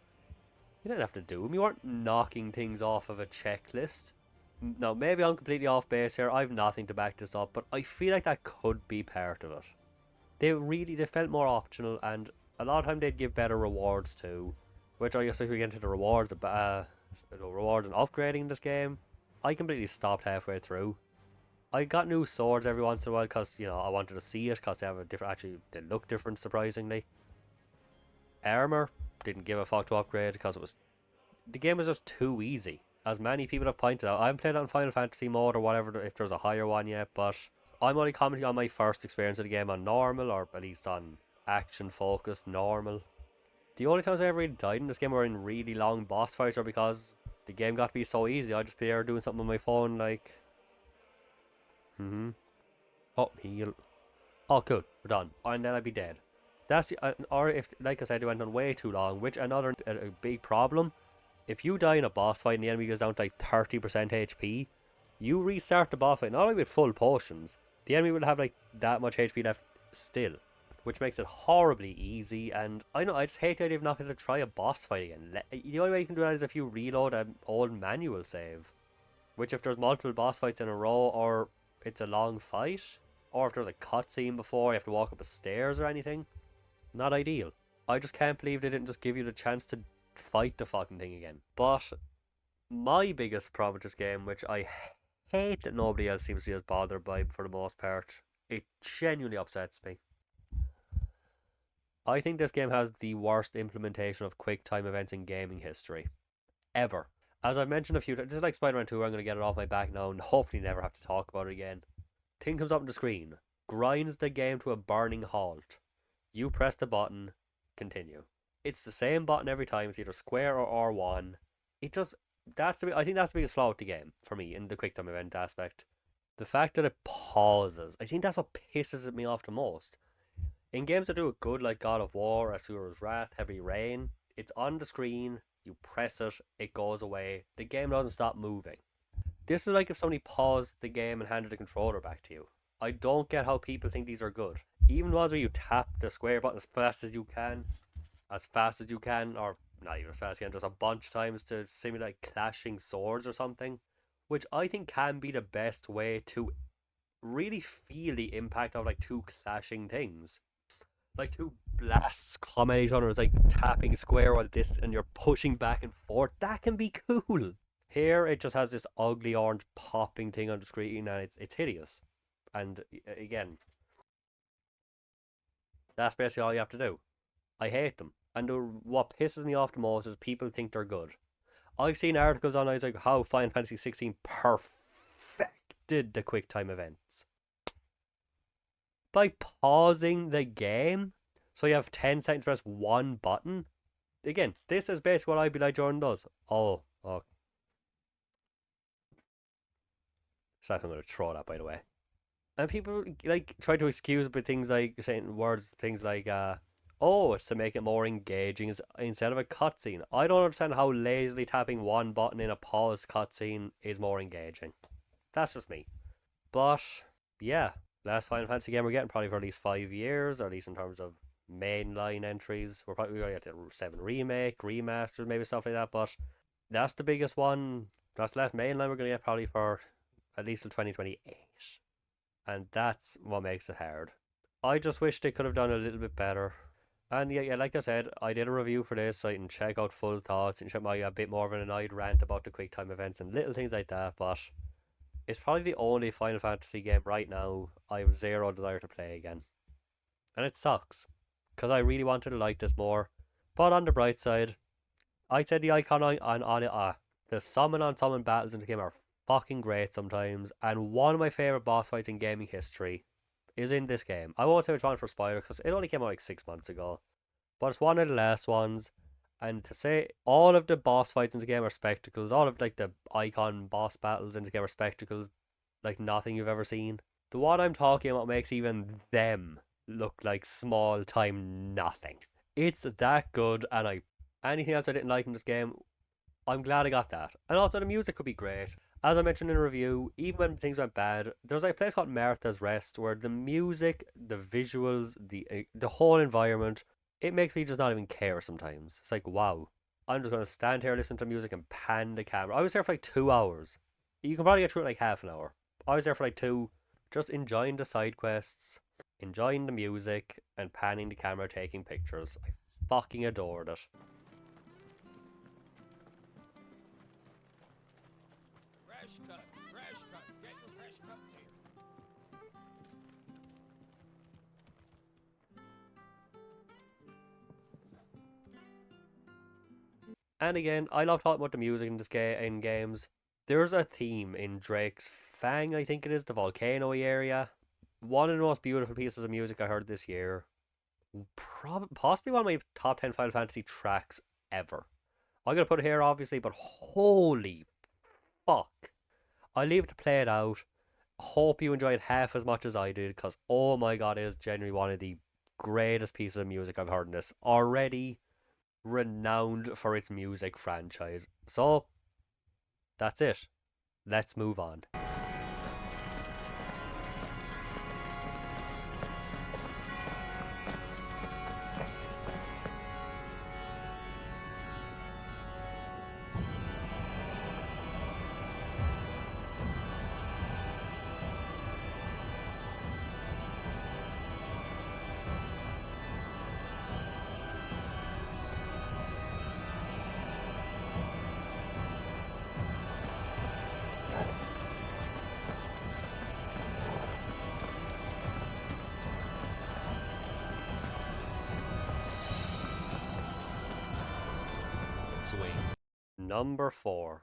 you didn't have to do them. You weren't knocking things off of a checklist. Now, maybe I'm completely off base here. I've nothing to back this up, but I feel like that could be part of it. They felt more optional, and a lot of time they'd give better rewards too. Which I guess if we get into the rewards, rewards and upgrading this game, I completely stopped halfway through. I got new swords every once in a while because, you know, I wanted to see it because they have a different, actually, they look different surprisingly. Armor, didn't give a fuck to upgrade because the game was just too easy. As many people have pointed out, I haven't played it on Final Fantasy mode or whatever, if there's a higher one yet, but I'm only commenting on my first experience of the game on normal, or at least on action focused normal. The only times I ever really died in this game were in really long boss fights, or because the game got to be so easy, I'd just be there doing something on my phone like... Oh, heal. Oh, cool. We're done. And then I'd be dead. That's the, or if, like I said, it went on way too long, which another a big problem. If you die in a boss fight and the enemy goes down to like 30% HP, you restart the boss fight, not only with full potions, the enemy will have like that much HP left still, which makes it horribly easy. And I know, I just hate the idea of not being able to try a boss fight again. The only way you can do that is if you reload an old manual save, which if there's multiple boss fights in a row, or it's a long fight, or if there's a cutscene before you have to walk up a stairs or anything, not ideal. I just can't believe they didn't just give you the chance to fight the fucking thing again. But my biggest problem with this game, which I hate that nobody else seems to be as bothered by for the most part, it genuinely upsets me. I think this game has the worst implementation of quick time events in gaming history. Ever. As I've mentioned a few times, this is like Spider-Man 2, I'm going to get it off my back now and hopefully never have to talk about it again. Thing comes up on the screen, grinds the game to a burning halt. You press the button, continue. It's the same button every time, it's either square or R1. It just, I think that's the biggest flaw with the game, for me, in the quick time event aspect. The fact that it pauses, I think that's what pisses me off the most. In games that do it good, like God of War, Asura's Wrath, Heavy Rain, it's on the screen, you press it, it goes away, the game doesn't stop moving. This is like if somebody paused the game and handed the controller back to you. I don't get how people think these are good. Even the ones where you tap the square button as fast as you can, or not even as fast as you can, just a bunch of times to simulate clashing swords or something, which I think can be the best way to really feel the impact of like two clashing things. Like two blasts come at each other, it's like tapping square while this, and you're pushing back and forth. That can be cool. Here it just has this ugly orange popping thing on the screen, and it's hideous. And again, that's basically all you have to do. I hate them. And what pisses me off the most is people think they're good. I've seen articles on like how Final Fantasy 16 perfected the quick time events by pausing the game, so you have 10 seconds to press one button. Again, this is basically what I'd be like Jordan does. Oh. So I'm going to throw that, by the way. And people like try to excuse it with things like saying things like, oh, it's to make it more engaging instead of a cutscene. I don't understand how lazily tapping one button in a paused cutscene is more engaging. That's just me. But yeah, last Final Fantasy game we're getting probably for at least 5 years, or at least in terms of mainline entries. We're probably going to get the 7 remake, remasters, maybe stuff like that. But that's the biggest one. That's the last mainline we're going to get probably for at least till 2028. And that's what makes it hard. I just wish they could have done a little bit better. And yeah, like I said, I did a review for this, so you can check out full thoughts and check my a bit more of an annoyed rant about the quick time events and little things like that. But it's probably the only Final Fantasy game right now I have zero desire to play again. And it sucks, because I really wanted to like this more. But on the bright side, I'd say the icon on it, the summon on summon battles in the game are fucking great sometimes. And one of my favourite boss fights in gaming history is in this game. I won't say which one for spoiler, because it only came out like 6 months ago. But it's one of the last ones. And to say all of the boss fights in the game are spectacles, all of like the icon boss battles in the game are spectacles like nothing you've ever seen. The one I'm talking about makes even them look like small time nothing. It's that good, and anything else I didn't like in this game I'm glad I got that. And also the music could be great. As I mentioned in the review, even when things went bad, there's like a place called Martha's Rest where the music, the visuals, the whole environment, it makes me just not even care sometimes. It's like, wow, I'm just gonna stand here, listen to music, and pan the camera. I was there for like 2 hours. You can probably get through it like half an hour. I was there for like two, just enjoying the side quests, enjoying the music, and panning the camera, taking pictures. I fucking adored it. Fresh cuts, fresh cuts. Get your fresh cuts here. And again, I love talking about the music in in games. There's a theme in Drake's Fang, I think it is, the volcano area. One of the most beautiful pieces of music I heard this year. Possibly one of my top 10 Final Fantasy tracks ever. I'm gonna put it here, obviously, but holy fuck. I leave it to play it out. Hope you enjoyed half as much as I did, because oh my god, it is genuinely one of the greatest pieces of music I've heard in this. Already renowned for its music franchise. So, that's it. Let's move on. Swing. Number 4.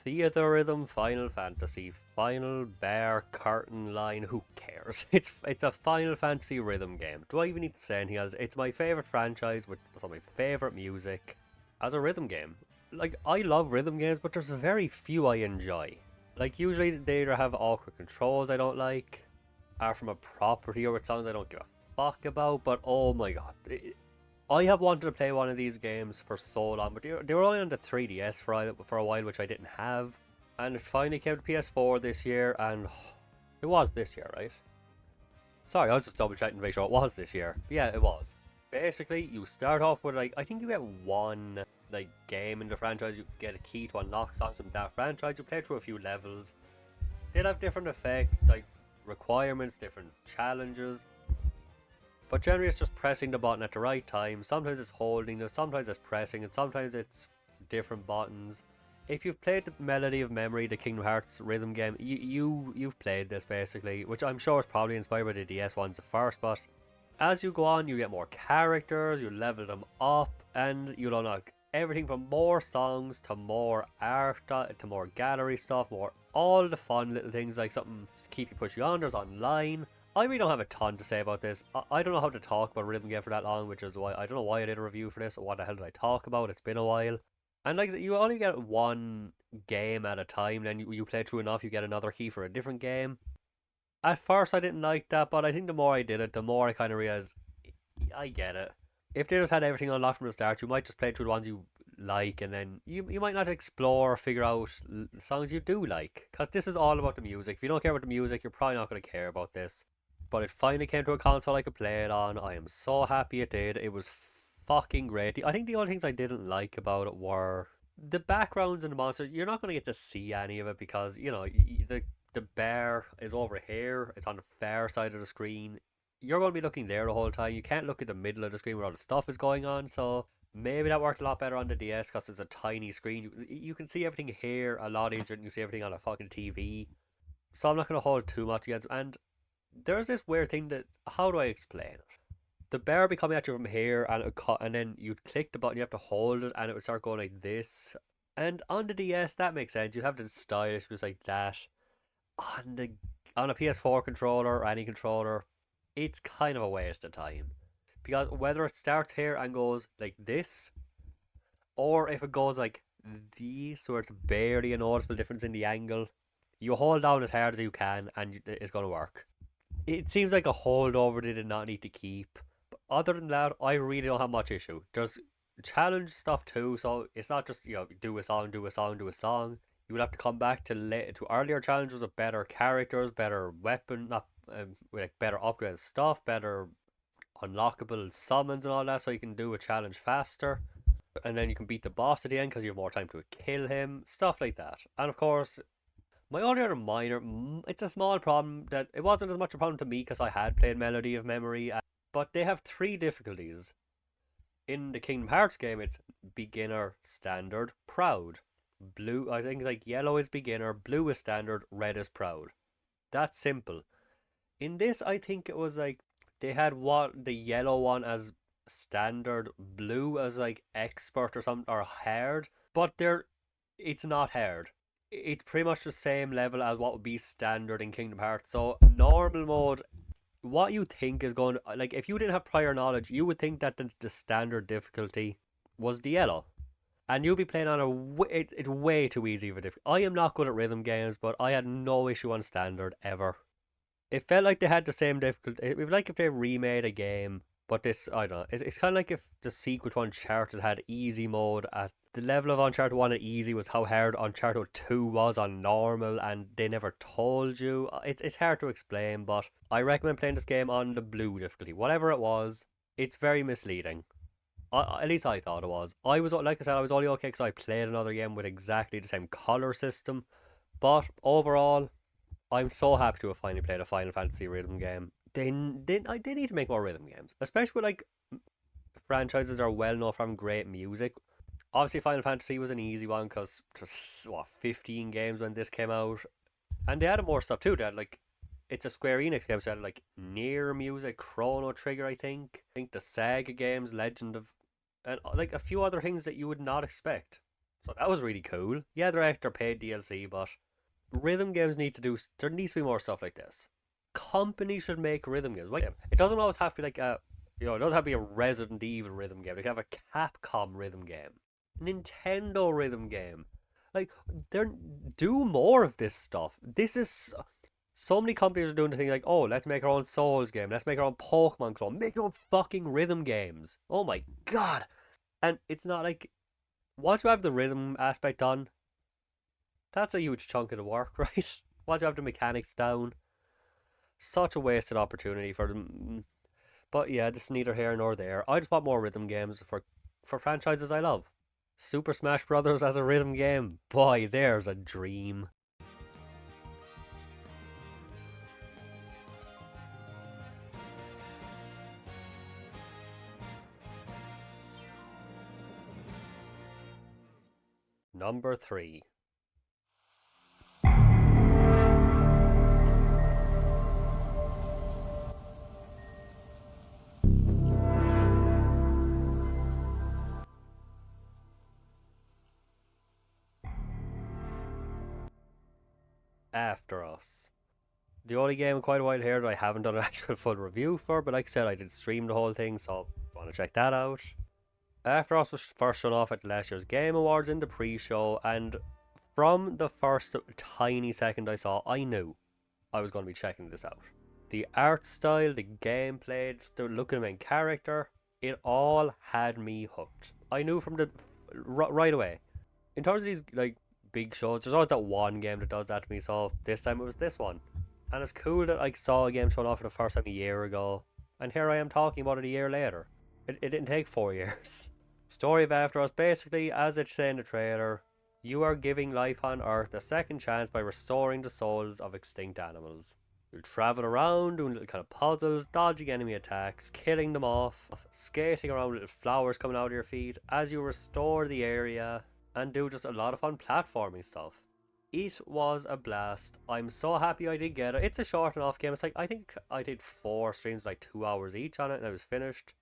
Theatrhythm Final Fantasy, Final Bear Curtain Line, who cares? It's a Final Fantasy rhythm game. Do I even need to say anything else? It's my favourite franchise with some of my favourite music as a rhythm game. Like, I love rhythm games, but there's very few I enjoy. Like, usually they either have awkward controls I don't like, are from a property or with sounds I don't give a fuck about, but oh my god. I have wanted to play one of these games for so long, but they were only on the 3DS for a while, which I didn't have. And it finally came to PS4 this year, and it was this year, right? Sorry, I was just double checking to make sure it was this year. Yeah, it was. Basically, you start off with, like, I think you get one, like, game in the franchise. You get a key to unlock songs from that franchise. You play through a few levels. They'd have different effects, like requirements, different challenges. But generally it's just pressing the button at the right time. Sometimes it's holding it, sometimes it's pressing it, sometimes it's different buttons. If you've played the Melody of Memory, the Kingdom Hearts rhythm game, you've played this basically, which I'm sure is probably inspired by the DS ones at first, but as you go on you get more characters, you level them up, and you'll unlock everything from more songs to more art to more gallery stuff, more all the fun little things like something to keep you pushing on. There's online. I really don't have a ton to say about this. I don't know how to talk about a rhythm game for that long, which is why I don't know why I did a review for this or what the hell did I talk about. It's been a while. And like I said, you only get one game at a time, then you play through enough, you get another key for a different game. At first I didn't like that, but I think the more I did it, the more I kind of realized I get it. If they just had everything unlocked from the start, you might just play through the ones you like, and then you might not explore or figure out songs you do like. Because this is all about the music. If you don't care about the music, you're probably not going to care about this. But it finally came to a console I could play it on. I am so happy it did. It was fucking great. I think the only things I didn't like about it were the backgrounds and the monsters. You're not going to get to see any of it because, you know, the bear is over here. It's on the far side of the screen. You're going to be looking there the whole time. You can't look at the middle of the screen where all the stuff is going on. So maybe that worked a lot better on the DS because it's a tiny screen. You can see everything here a lot easier than you see everything on a fucking TV. So I'm not going to hold too much against it. And there's this weird thing that, how do I explain it? The bear would be coming at you from here, and then you'd click the button, you have to hold it, and it would start going like this. And on the DS, that makes sense. You'd have the stylus just like that. On a PS4 controller or any controller, it's kind of a waste of time. Because whether it starts here and goes like this, Or if it goes like this, where it's barely a noticeable difference in the angle, you hold down as hard as you can and it's going to work. It seems like a holdover they did not need to keep. But other than that, I really don't have much issue. There's challenge stuff too, so it's not just, you know, do a song, do a song, do a song. You would have to come back to earlier challenges with better characters, better weapon, not with like better upgraded stuff, better unlockable summons and all that, so you can do a challenge faster. And then you can beat the boss at the end because you have more time to kill him, stuff like that. And of course, my only other minor, it's a small problem that it wasn't as much a problem to me because I had played Melody of Memory, but they have 3 difficulties. In the Kingdom Hearts game, it's beginner, standard, proud. Blue, I think like yellow is beginner, blue is standard, red is proud. That's simple. In this, I think it was like they had the yellow one as standard, blue as like expert or something, or hard, but it's not hard. It's pretty much the same level as what would be standard in Kingdom Hearts. So normal mode, what you think is going to, like, if you didn't have prior knowledge, you would think that the standard difficulty was the yellow, and you'll be playing on it's way too easy of a difficulty. I am not good at rhythm games, but I had no issue on standard ever. It felt like they had the same difficulty. It would be like if they remade a game, but this, I don't know, it's kind of like if the sequel to Uncharted had easy mode. At the level of Uncharted 1 at easy was how hard Uncharted 2 was on normal, and they never told you. It's hard to explain, but I recommend playing this game on the blue difficulty. Whatever it was, it's very misleading. At least I thought it was. Like I said, I was only okay because I played another game with exactly the same color system. But overall, I'm so happy to have finally played a Final Fantasy rhythm game. They need to make more rhythm games, especially with like franchises that are well known for having great music. Obviously, Final Fantasy was an easy one because there's 15 games when this came out, and they added more stuff too. They had like, it's a Square Enix game, so they had like Nier music, Chrono Trigger, I think the Sega games, Legend of, and like a few other things that you would not expect. So that was really cool. Yeah, they're extra paid DLC, but rhythm games there needs to be more stuff like this. Companies should make rhythm games. It doesn't always have to be like it doesn't have to be a Resident Evil rhythm game. They can have a Capcom rhythm game, Nintendo rhythm game. Like, do more of this stuff. This is so many companies are doing the thing like, oh, let's make our own Souls game, let's make our own Pokemon clone, make your own fucking rhythm games. Oh my god! And it's not like, once you have the rhythm aspect done, that's a huge chunk of the work, right? Once you have the mechanics down, such a wasted opportunity for them. But yeah, this is neither here nor there. I just want more rhythm games for franchises I love. Super Smash Brothers as a rhythm game, boy, there's a dream. Number 3. After Us. The only game in quite a while here that I haven't done an actual full review for, but like I said, I did stream the whole thing, so if you want to check that out. After Us was first shown off at last year's Game Awards in the pre-show, and from the first tiny second I saw, I knew I was going to be checking this out. The art style, the gameplay, the look of the main character, it all had me hooked. I knew from the right away. In terms of these like big shows, there's always that one game that does that to me, so this time it was this one. And it's cool that I saw a game shown off for the first time a year ago, and here I am talking about it a year later. It didn't take 4 years. Story of After Us, basically, as it said in the trailer, you are giving life on Earth a second chance by restoring the souls of extinct animals. You'll travel around doing little kind of puzzles, dodging enemy attacks, killing them off, skating around with little flowers coming out of your feet as you restore the area, and do just a lot of fun platforming stuff. It was a blast. I'm so happy I did get it. It's a short enough game. It's like, I think I did 4 streams, like 2 hours each on it, and I was finished.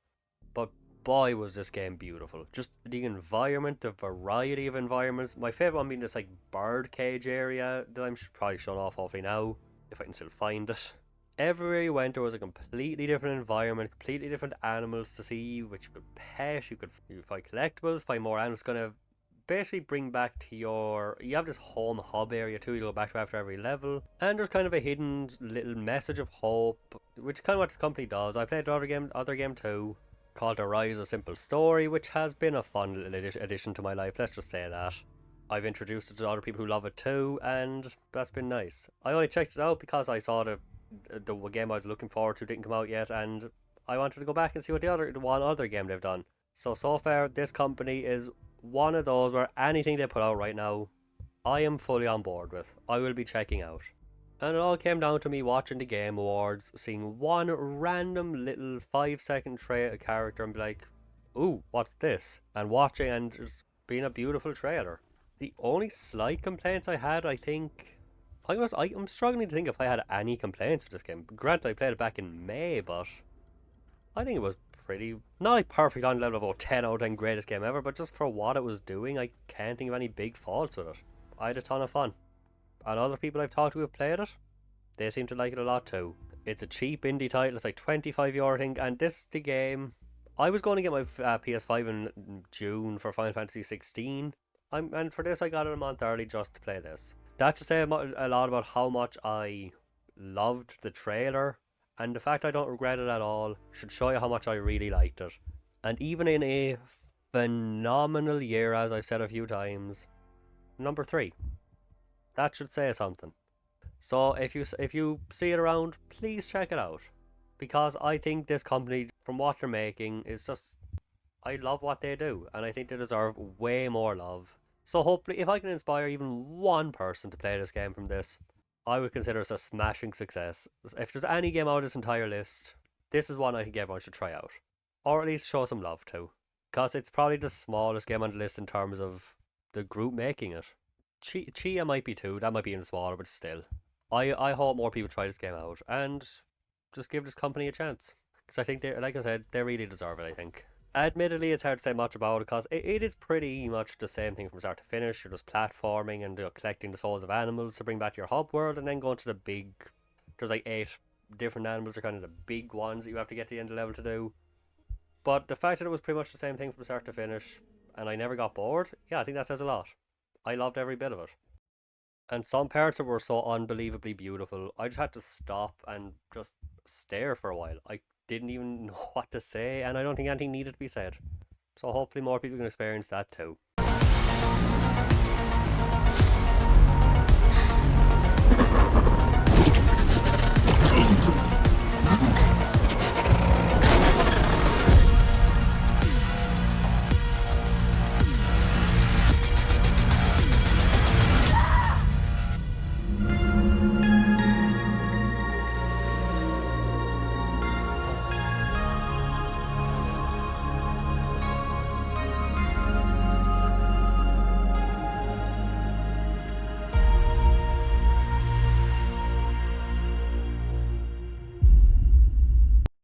But boy, was this game beautiful. Just the environment, the variety of environments. My favourite one being this like bird cage area that I'm probably showing off hopefully now, if I can still find it. Everywhere you went, there was a completely different environment, completely different animals to see, which you could pet, you could find collectibles, find more animals, kind of basically bring back to you have this home hub area too, you go back to after every level, and there's kind of a hidden little message of hope, which is kind of what this company does. I played the other game too, called The Rise: A Simple Story, which has been a fun little addition to my life, let's just say that. I've introduced it to other people who love it too, and that's been nice. I only checked it out because I saw the game I was looking forward to didn't come out yet, and I wanted to go back and see what the one other game they've done. So far, this company is one of those where anything they put out right now, I am fully on board with. I will be checking out. And it all came down to me watching the Game Awards, seeing one random little 5-second character and be like, ooh, what's this? And watching and just being a beautiful trailer. The only slight complaints I had, I think... I'm struggling to think if I had any complaints with this game. Granted, I played it back in May, but I think it was pretty, not like perfect on the level of 10 out of 10 greatest game ever, but just for what it was doing, I can't think of any big faults with it. I had a ton of fun. And other people I've talked to who have played it, they seem to like it a lot too. It's a cheap indie title, it's like €25 I think, and this is the game. I was going to get my PS5 in June for Final Fantasy 16, and for this I got it a month early just to play this. That should say a lot about how much I loved the trailer, and the fact I don't regret it at all should show you how much I really liked it. And even in a phenomenal year, as I've said a few times, number 3. That should say something. So if you see it around, please check it out. Because I think this company, from what they're making, is just... I love what they do, and I think they deserve way more love. So hopefully, if I can inspire even one person to play this game from this, I would consider it a smashing success. If there's any game out of this entire list, this is one I think everyone should try out. Or at least show some love to. Because it's probably the smallest game on the list in terms of the group making it. Chia might be too, that might be even smaller, but still. I hope more people try this game out, and just give this company a chance. Because I think, like I said, they really deserve it, I think. Admittedly, it's hard to say much about it because it is pretty much the same thing from start to finish. You're just platforming and collecting the souls of animals to bring back to your hub world, and then going to the big... There's like 8 different animals, are kind of the big ones that you have to get to the end of the level to do. But the fact that it was pretty much the same thing from start to finish, and I never got bored, yeah, I think that says a lot. I loved every bit of it. And some parts of it were so unbelievably beautiful, I just had to stop and just stare for a while. I didn't even know what to say, and I don't think anything needed to be said. So hopefully more people can experience that too.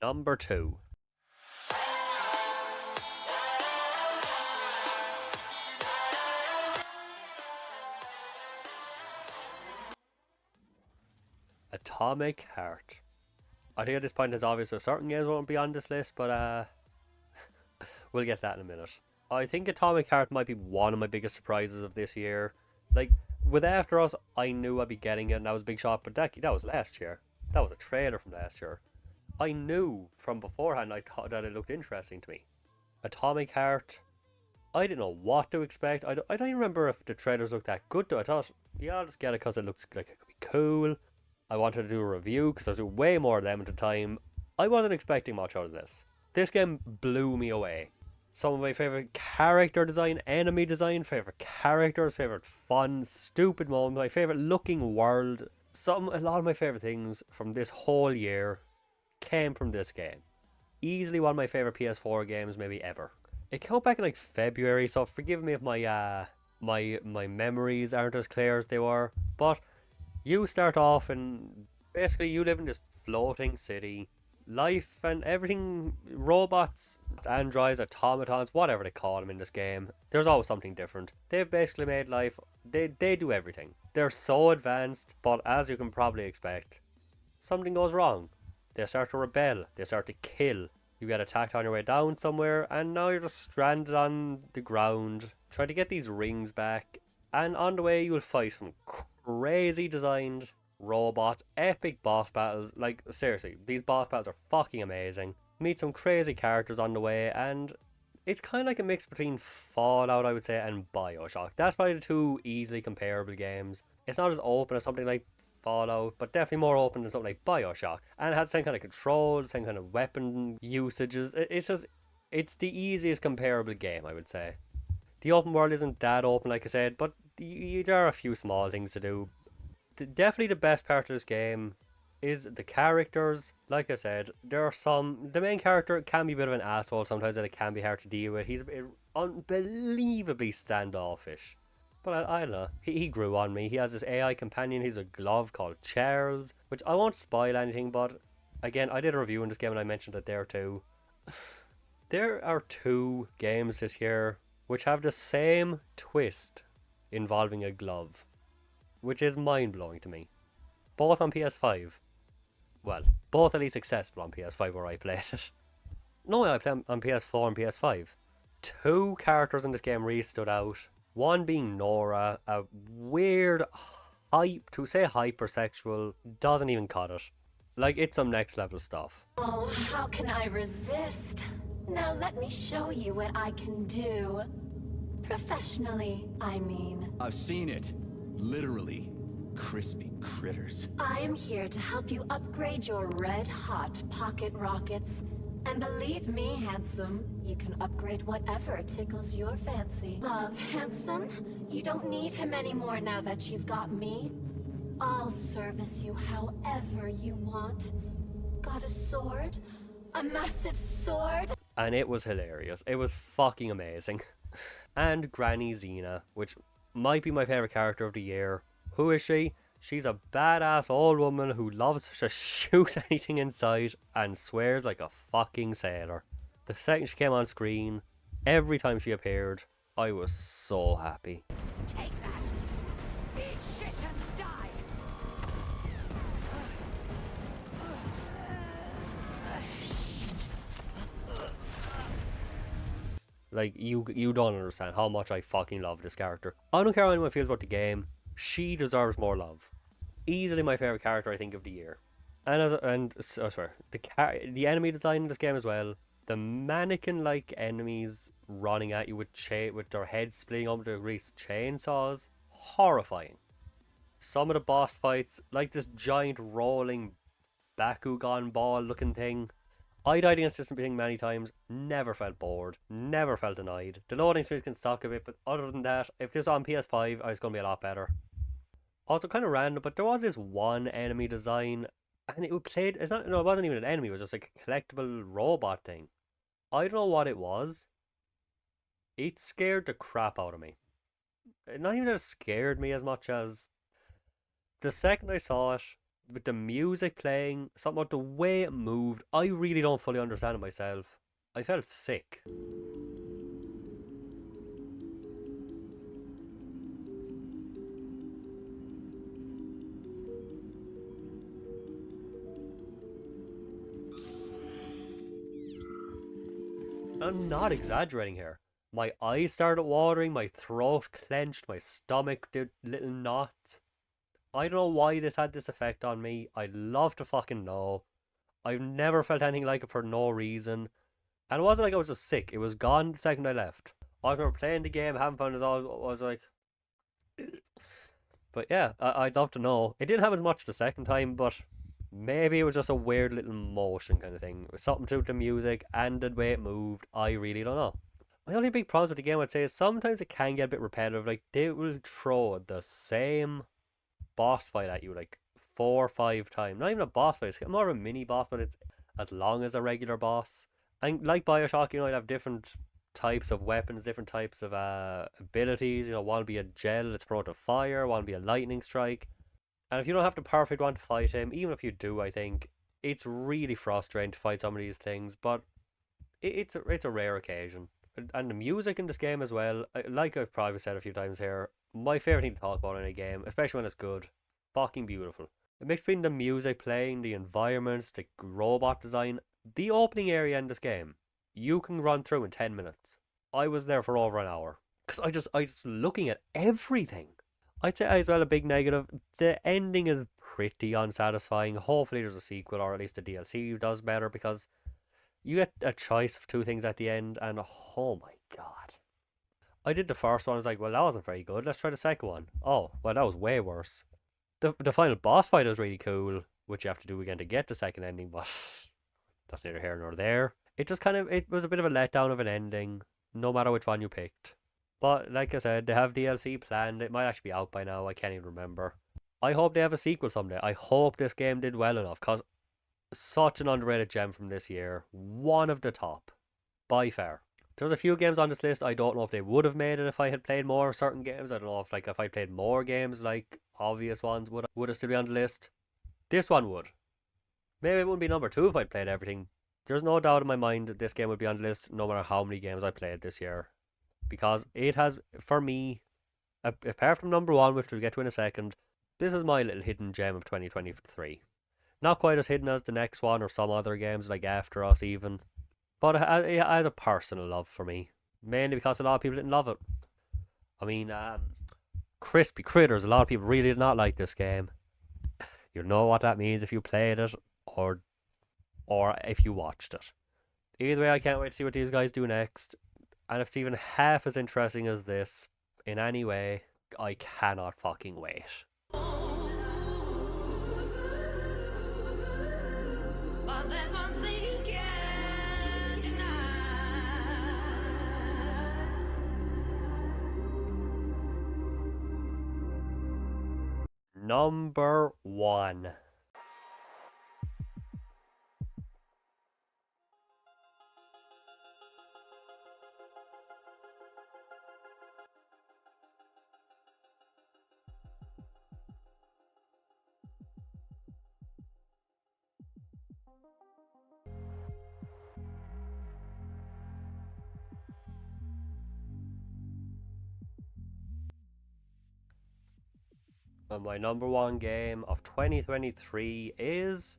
Number 2. Atomic Heart. I think at this point it's obvious that certain games won't be on this list, but we'll get that in a minute. I think Atomic Heart might be one of my biggest surprises of this year. Like, with After Us, I knew I'd be getting it, and that was a big shot, but that was last year. That was a trailer from last year. I knew from beforehand I thought that it looked interesting to me. Atomic Heart, I didn't know what to expect. I don't even remember if the trailers looked that good though. I thought, yeah, I'll just get it because it looks like it could be cool. I wanted to do a review because I was doing way more of them at the time. I wasn't expecting much out of this. This game blew me away. Some of my favourite character design, enemy design, favourite characters, favourite fun, stupid moments, my favourite looking world. A lot of my favourite things from this whole year came from this game. Easily one of my favourite PS4 games maybe ever. It came out back in like February, so forgive me if my memories aren't as clear as they were. But you start off and basically you live in this floating city. Life and everything, robots, androids, automatons, whatever they call them in this game, there's always something different. They've basically made life, they do everything. They're so advanced, but as you can probably expect, something goes wrong. They start to rebel, they start to kill. You get attacked on your way down somewhere, and now you're just stranded on the ground, trying to get these rings back. And on the way, you'll fight some crazy designed robots, epic boss battles. Like, seriously, these boss battles are fucking amazing. Meet some crazy characters on the way, and it's kind of like a mix between Fallout, I would say, and Bioshock. That's probably the two easily comparable games. It's not as open as something like Fallout, but definitely more open than something like Bioshock. And it has the same kind of controls, same kind of weapon usages. It's the easiest comparable game, I would say. The open world isn't that open, like I said, but there are a few small things to do. Definitely the best part of this game is the characters. Like I said, the main character can be a bit of an asshole sometimes, and it can be hard to deal with. He's unbelievably standoffish. But I don't know, he grew on me. He has this AI companion, he's a glove called Charles, which I won't spoil anything, but again, I did a review in this game and I mentioned it there too. There are two games this year which have the same twist involving a glove, which is mind-blowing to me. Both on PS5. Well, both at least accessible on PS5 where I played it. No, I played on PS4 and PS5. Two characters in this game really stood out. One being Nora, a weird to say hypersexual doesn't even cut it. Like, it's some next level stuff. Oh, how can I resist? Now let me show you what I can do. Professionally, I mean. I've seen it. Literally. Crispy critters. I am here to help you upgrade your red-hot pocket rockets. And believe me, handsome, you can upgrade whatever tickles your fancy. Love, handsome, you don't need him anymore now that you've got me. I'll service you however you want. Got a sword? A massive sword? And it was hilarious. It was fucking amazing. And Granny Xena, which might be my favourite character of the year. Who is she? She's a badass old woman who loves to shoot anything in sight and swears like a fucking sailor. The second she came on screen, every time she appeared, I was so happy. Take that! Eat shit and die! Like, you don't understand how much I fucking love this character. I don't care how anyone feels about the game, she deserves more love. Easily my favourite character, I think, of the year. The enemy design in this game as well. The mannequin-like enemies running at you with their heads splitting up to grease chainsaws. Horrifying. Some of the boss fights, like this giant rolling Bakugan ball looking thing. I died against this thing many times, never felt bored, never felt annoyed. The loading screens can suck a bit, but other than that, if this was on PS5, I was going to be a lot better. Also, kind of random, but there was this one enemy design, and it wasn't even an enemy, it was just like a collectible robot thing. I don't know what it was. It scared the crap out of me. Not even that it scared me as much as the second I saw it, with the music playing, something about the way it moved, I really don't fully understand it myself. I felt sick. I'm not exaggerating here. My eyes started watering, my throat clenched, my stomach did little knots. I don't know why this had this effect on me. I'd love to fucking know. I've never felt anything like it for no reason. And it wasn't like I was just sick. It was gone the second I left. I remember playing the game, having fun, I was like... But yeah, I'd love to know. It didn't happen as much the second time, but maybe it was just a weird little motion kind of thing. It was something to do with the music and the way it moved. I really don't know. My only big problems with the game, I'd say, is sometimes it can get a bit repetitive. Like, they will throw the same boss fight at you like 4 or 5 times. Not even a boss fight, it's more of a mini boss, but it's as long as a regular boss. And like Bioshock, you'd have different types of weapons, different types of abilities. One will be a gel that's prone to fire, one will be a lightning strike. And if you don't have the perfect one to fight him, even if you do, I think it's really frustrating to fight some of these things, but it's a rare occasion. And the music in this game as well, like I've probably said a few times here, my favourite thing to talk about in a game, especially when it's good. Fucking beautiful. A mix between the music playing, the environments, the robot design, the opening area in this game. You can run through in 10 minutes. I was there for over an hour. Because I just looking at everything. I'd say as well a big negative, the ending is pretty unsatisfying. Hopefully there's a sequel or at least a DLC does better because you get a choice of two things at the end and oh my god. I did the first one, I was like, well that wasn't very good, let's try the second one. Oh, well that was way worse. The final boss fight is really cool, which you have to do again to get the second ending, but that's neither here nor there. It just it was a bit of a letdown of an ending, no matter which one you picked. But like I said, they have DLC planned. It might actually be out by now. I can't even remember. I hope they have a sequel someday. I hope this game did well enough because such an underrated gem from this year. One of the top. By far. There's a few games on this list. I don't know if they would have made it if I had played more certain games. I don't know if I played more games, like obvious ones, would it still be on the list? This one would. Maybe it wouldn't be number 2 if I'd played everything. There's no doubt in my mind that this game would be on the list no matter how many games I played this year. Because it has, for me, apart from number 1, which we'll get to in a second, this is my little hidden gem of 2023. Not quite as hidden as the next one or some other games like After Us even, but it has a personal love for me. Mainly because a lot of people didn't love it. I mean, Crispy Critters, a lot of people really did not like this game. You know what that means if you played it or if you watched it. Either way, I can't wait to see what these guys do next. And if it's even half as interesting as this, in any way, I cannot fucking wait. Number 1. And my number 1 game of 2023 is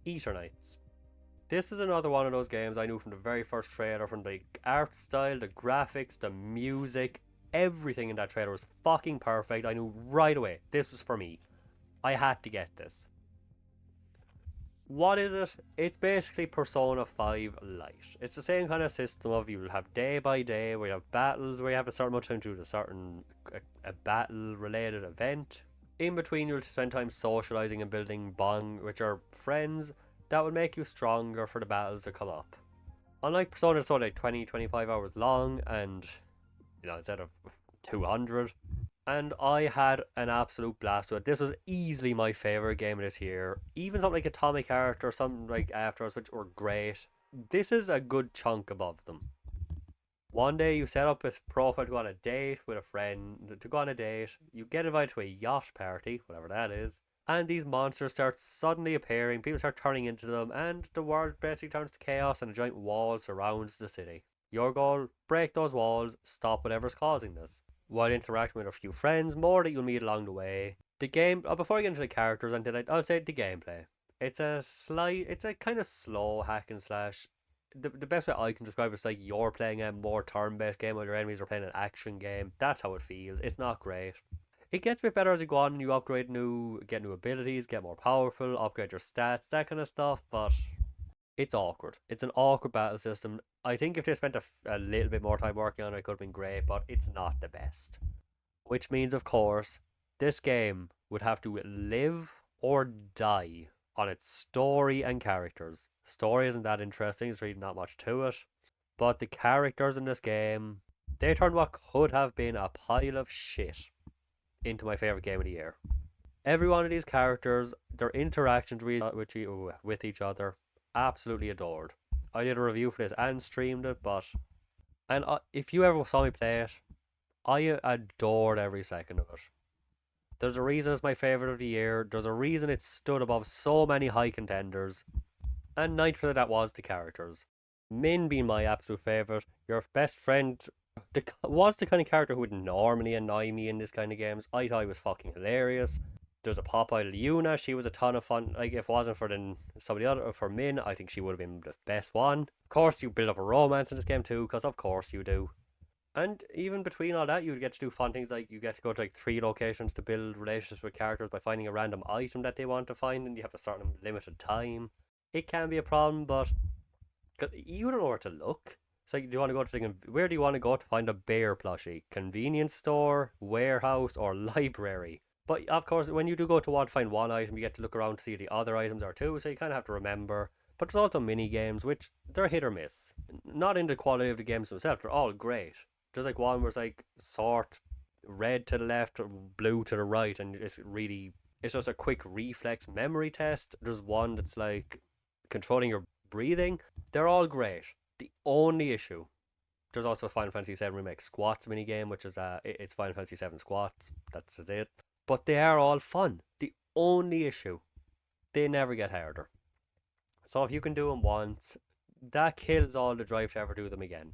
Eternights. This is another one of those games I knew from the very first trailer, from the art style, the graphics, the music, everything in that trailer was fucking perfect. I knew right away, this was for me. I had to get this. What is it? It's basically Persona 5 Lite. It's the same kind of system of you will have day by day where you have battles where you have a certain amount of time to do a certain a battle related event. In between you'll spend time socializing and building bond which are friends that will make you stronger for the battles that come up. Unlike Persona, it's only like 20-25 hours long and instead of 200. And I had an absolute blast with it. This was easily my favourite game of this year. Even something like Atomic Heart or something like After Us, which were great. This is a good chunk above them. One day you set up a profile to go on a date with a friend. To go on a date, you get invited to a yacht party, whatever that is. And these monsters start suddenly appearing. People start turning into them. And the world basically turns to chaos and a giant wall surrounds the city. Your goal, break those walls, stop whatever's causing this. While interacting with a few friends, more that you'll meet along the way. The game, before I get into the characters, I'll say the gameplay. It's a kind of slow hack and slash. The best way I can describe it is like you're playing a more turn-based game while your enemies are playing an action game. That's how it feels. It's not great. It gets a bit better as you go on and you get new abilities, get more powerful, upgrade your stats, that kind of stuff, but it's awkward. It's an awkward battle system. I think if they spent a little bit more time working on it, it could have been great, but it's not the best. Which means, of course, this game would have to live or die on its story and characters. Story isn't that interesting, there's really not much to it. But the characters in this game, they turned what could have been a pile of shit into my favourite game of the year. Every one of these characters, their interactions with each other, absolutely adored. I did a review for this and streamed it, and if you ever saw me play it, I adored every second of it. There's a reason it's my favourite of the year. There's a reason it stood above so many high contenders, and 90% of that was the characters. Min being my absolute favourite, your best friend was the kind of character who would normally annoy me in this kind of games. I thought he was fucking hilarious. There's a pop idol Yuna. She was a ton of fun. Like, if it wasn't for somebody other, for Min, I think she would have been the best one. Of course, you build up a romance in this game too, because of course you do. And even between all that, you get to do fun things like you get to go to like 3 locations to build relationships with characters by finding a random item that they want to find, and you have a certain limited time. It can be a problem, but cause you don't know where to look. So do you want to go to where do you want to go to find a bear plushie? Convenience store, warehouse, or library? But of course, when you do go to want to find one item, you get to look around to see the other items are too. So you kind of have to remember. But there's also mini games, which they're hit or miss. Not in the quality of the games themselves. They're all great. There's like one where it's like sort red to the left, blue to the right, and it's just a quick reflex memory test. There's one that's like controlling your breathing. They're all great. The only issue, there's also Final Fantasy VII Remake Squats minigame, which is it's Final Fantasy VII Squats. That's it. But they are all fun. The only issue, they never get harder. So if you can do them once, that kills all the drive to ever do them again.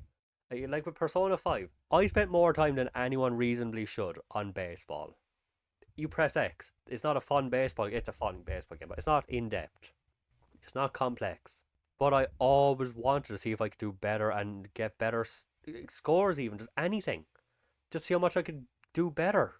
Like with Persona 5, I spent more time than anyone reasonably should on baseball. You press X. It's not a fun baseball. It's a fun baseball game, but it's not in depth. It's not complex. But I always wanted to see if I could do better and get better scores, even just anything. Just see how much I could do better.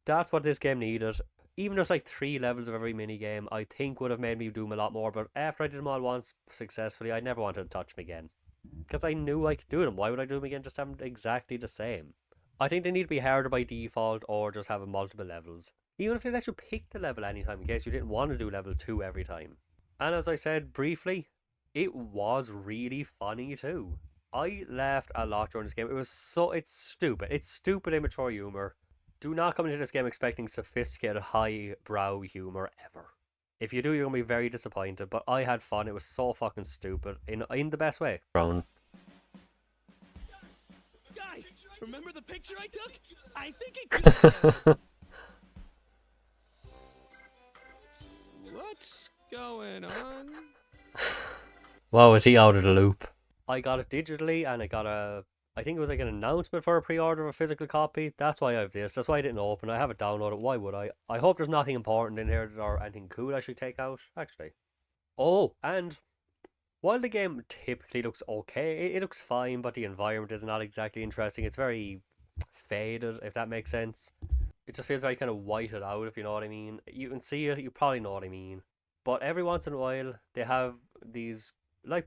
That's what this game needed. Even just like 3 levels of every mini game, I think would have made me do them a lot more. But after I did them all once successfully, I never wanted to touch them again. Because I knew I could do them. Why would I do them again? Just have them exactly the same. I think they need to be harder by default or just have multiple levels. Even if they let you pick the level anytime in case you didn't want to do level 2 every time. And as I said briefly, it was really funny too. I laughed a lot during this game. It's stupid. It's stupid, immature humour. Do not come into this game expecting sophisticated, highbrow humour ever. If you do, you're going to be very disappointed, but I had fun. It was so fucking stupid, in the best way. Brown. Guys, remember the picture I took? I think it What's going on? Wow, is he out of the loop? I got it digitally, and I think it was like an announcement for a pre-order of a physical copy. That's why I have this. That's why I didn't open it. I have it downloaded. Why would I? I hope there's nothing important in here or anything cool I should take out, actually. Oh, and while the game typically looks okay, it looks fine, but the environment is not exactly interesting. It's very faded, if that makes sense. It just feels very kind of whited out, if you know what I mean. You can see it, you probably know what I mean. But every once in a while, they have these, like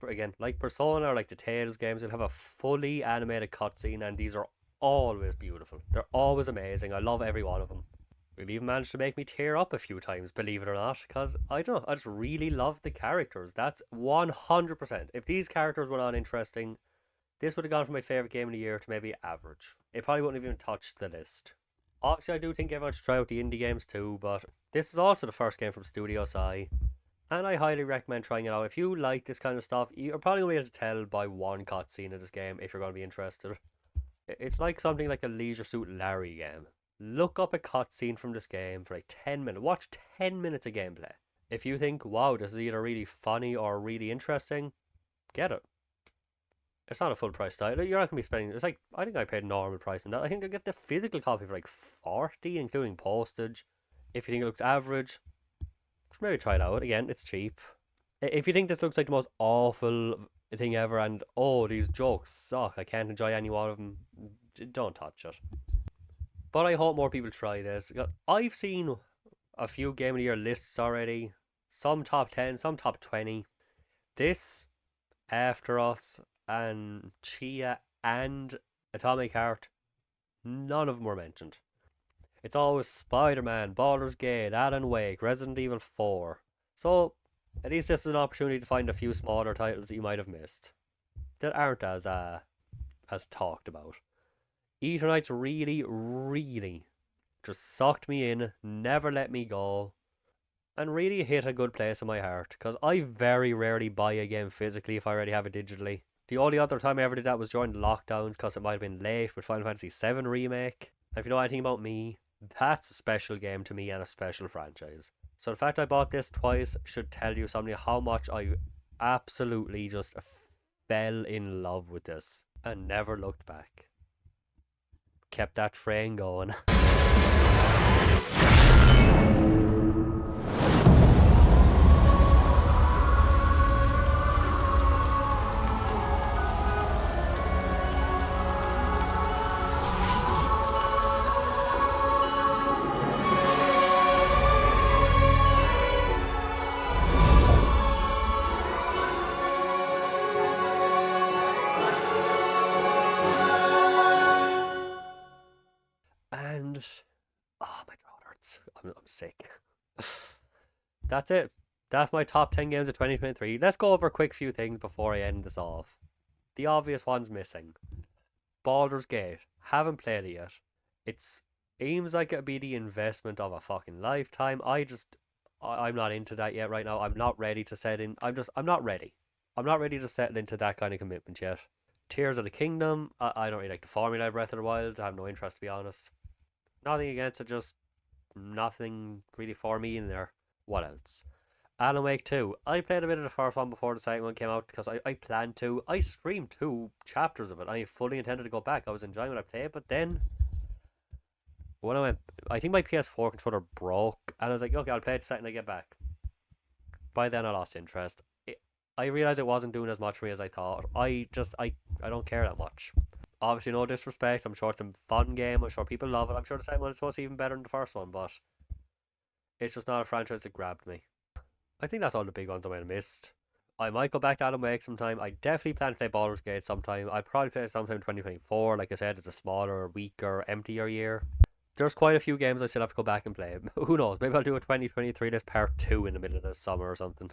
Persona or like the Tales games, they'll have a fully animated cutscene, and these are always beautiful. They're always amazing. I love every one of them. They've even managed to make me tear up a few times, believe it or not, because I don't know, I just really love the characters. That's 100%. If these characters were not interesting, this would have gone from my favourite game of the year to maybe average. It probably wouldn't have even touched the list. Obviously, I do think everyone should try out the indie games too, but this is also the first game from Studio Sai, and I highly recommend trying it out. If you like this kind of stuff, you're probably going to be able to tell by one cutscene of this game if you're going to be interested. It's like something like a Leisure Suit Larry game. Look up a cutscene from this game for like 10 minutes. Watch 10 minutes of gameplay. If you think, wow, this is either really funny or really interesting, get it. It's not a full price title. You're not going to be spending... It's like, I think I paid normal price on that. I think I'll get the physical copy for like 40, including postage. If you think it looks average, maybe try it out. Again, it's cheap. If you think this looks like the most awful thing ever and, oh, these jokes suck, I can't enjoy any one of them, don't touch it. But I hope more people try this. I've seen a few Game of the Year lists already. Some top 10, some top 20. This, After Us, and Chia, and Atomic Heart, none of them were mentioned. It's always Spider-Man, Baldur's Gate, Alan Wake, Resident Evil 4. So, at least this is an opportunity to find a few smaller titles that you might have missed, that aren't as talked about. Eternights really just sucked me in, never let me go, and really hit a good place in my heart, because I very rarely buy a game physically if I already have it digitally. The only other time I ever did that was during the lockdowns, because it might have been late with Final Fantasy VII Remake. And if you know anything about me, that's a special game to me and a special franchise. So the fact I bought this twice should tell you something how much I absolutely just fell in love with this and never looked back. Kept that train going. And oh, my throat hurts. I'm sick. That's it. That's my top 10 games of 2023. Let's go over a quick few things before I end this off. The obvious ones missing. Baldur's Gate. Haven't played it yet. It seems like it'd be the investment of a fucking lifetime. I'm not into that yet right now. I'm not ready to set in. I'm not ready. I'm not ready to settle into that kind of commitment yet. Tears of the Kingdom. I don't really like the formula of Breath of the Wild. I have no interest, to be honest. Nothing against it, just nothing really for me in there. What else? Alan Wake 2. I played a bit of the first one before the second one came out because I planned to. I streamed 2 chapters of it. I fully intended to go back. I was enjoying what I played, but then when I think my PS4 controller broke, and I was like, okay, I'll play it the second I get back. By then I lost interest. I realised it wasn't doing as much for me as I thought. I don't care that much. Obviously, no disrespect. I'm sure it's a fun game. I'm sure people love it. I'm sure the second one is supposed to be even better than the first one, but it's just not a franchise that grabbed me. I think that's all the big ones I might have missed. I might go back to Alan Wake sometime. I definitely plan to play Baldur's Gate sometime. I'll probably play it sometime in 2024. Like I said, it's a smaller, weaker, emptier year. There's quite a few games I still have to go back and play. Who knows? Maybe I'll do a 2023 this part 2 in the middle of this summer or something.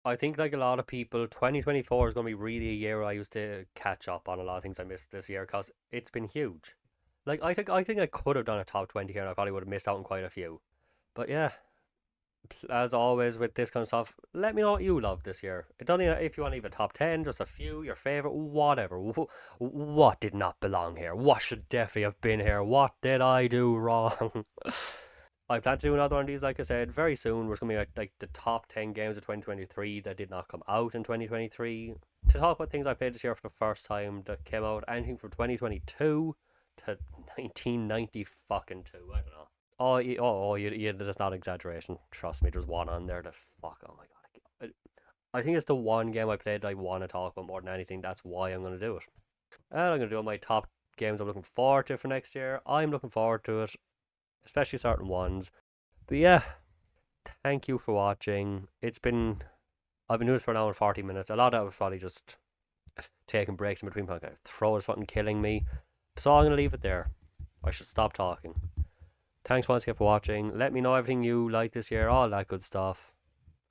I think, like a lot of people, 2024 is going to be really a year where I used to catch up on a lot of things I missed this year because it's been huge. Like, I think I could have done a top 20 here and I probably would have missed out on quite a few. But yeah, as always with this kind of stuff, let me know what you loved this year. It doesn't even, if you want to leave a top 10, just a few, your favourite, whatever. What did not belong here? What should definitely have been here? What did I do wrong? I plan to do another one of these, like I said, very soon. We're going to be like the top 10 games of 2023 that did not come out in 2023. To talk about things I played this year for the first time that came out, anything from 2022 to 1990 fucking 2. I don't know. That's not exaggeration. Trust me, there's one on there that oh my god. I think it's the one game I played that I want to talk about more than anything. That's why I'm going to do it. And I'm going to do my top games I'm looking forward to for next year. I'm looking forward to it, especially certain ones. But yeah, thank you for watching. I've been doing this for an hour and 40 minutes. A lot of it was probably just taking breaks in between. My throat is fucking killing me. So I'm going to leave it there. I should stop talking. Thanks once again for watching. Let me know everything you like this year, all that good stuff.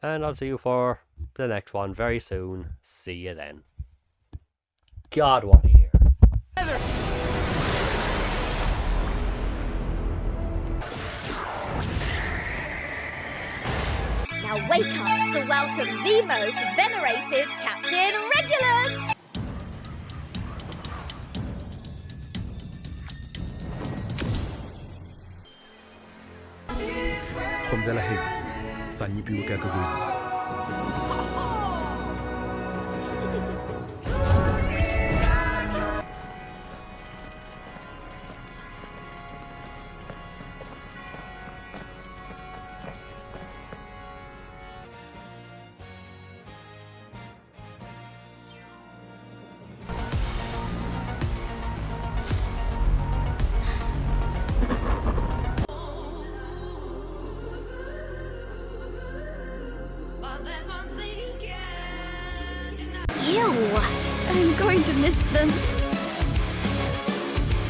And I'll see you for the next one very soon. See you then. God, what a year. Now wake up to welcome the most venerated Captain Regulus! From the Lahib, Fanny Bugagoon. I'm going to miss them.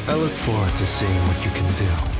I look forward to seeing what you can do.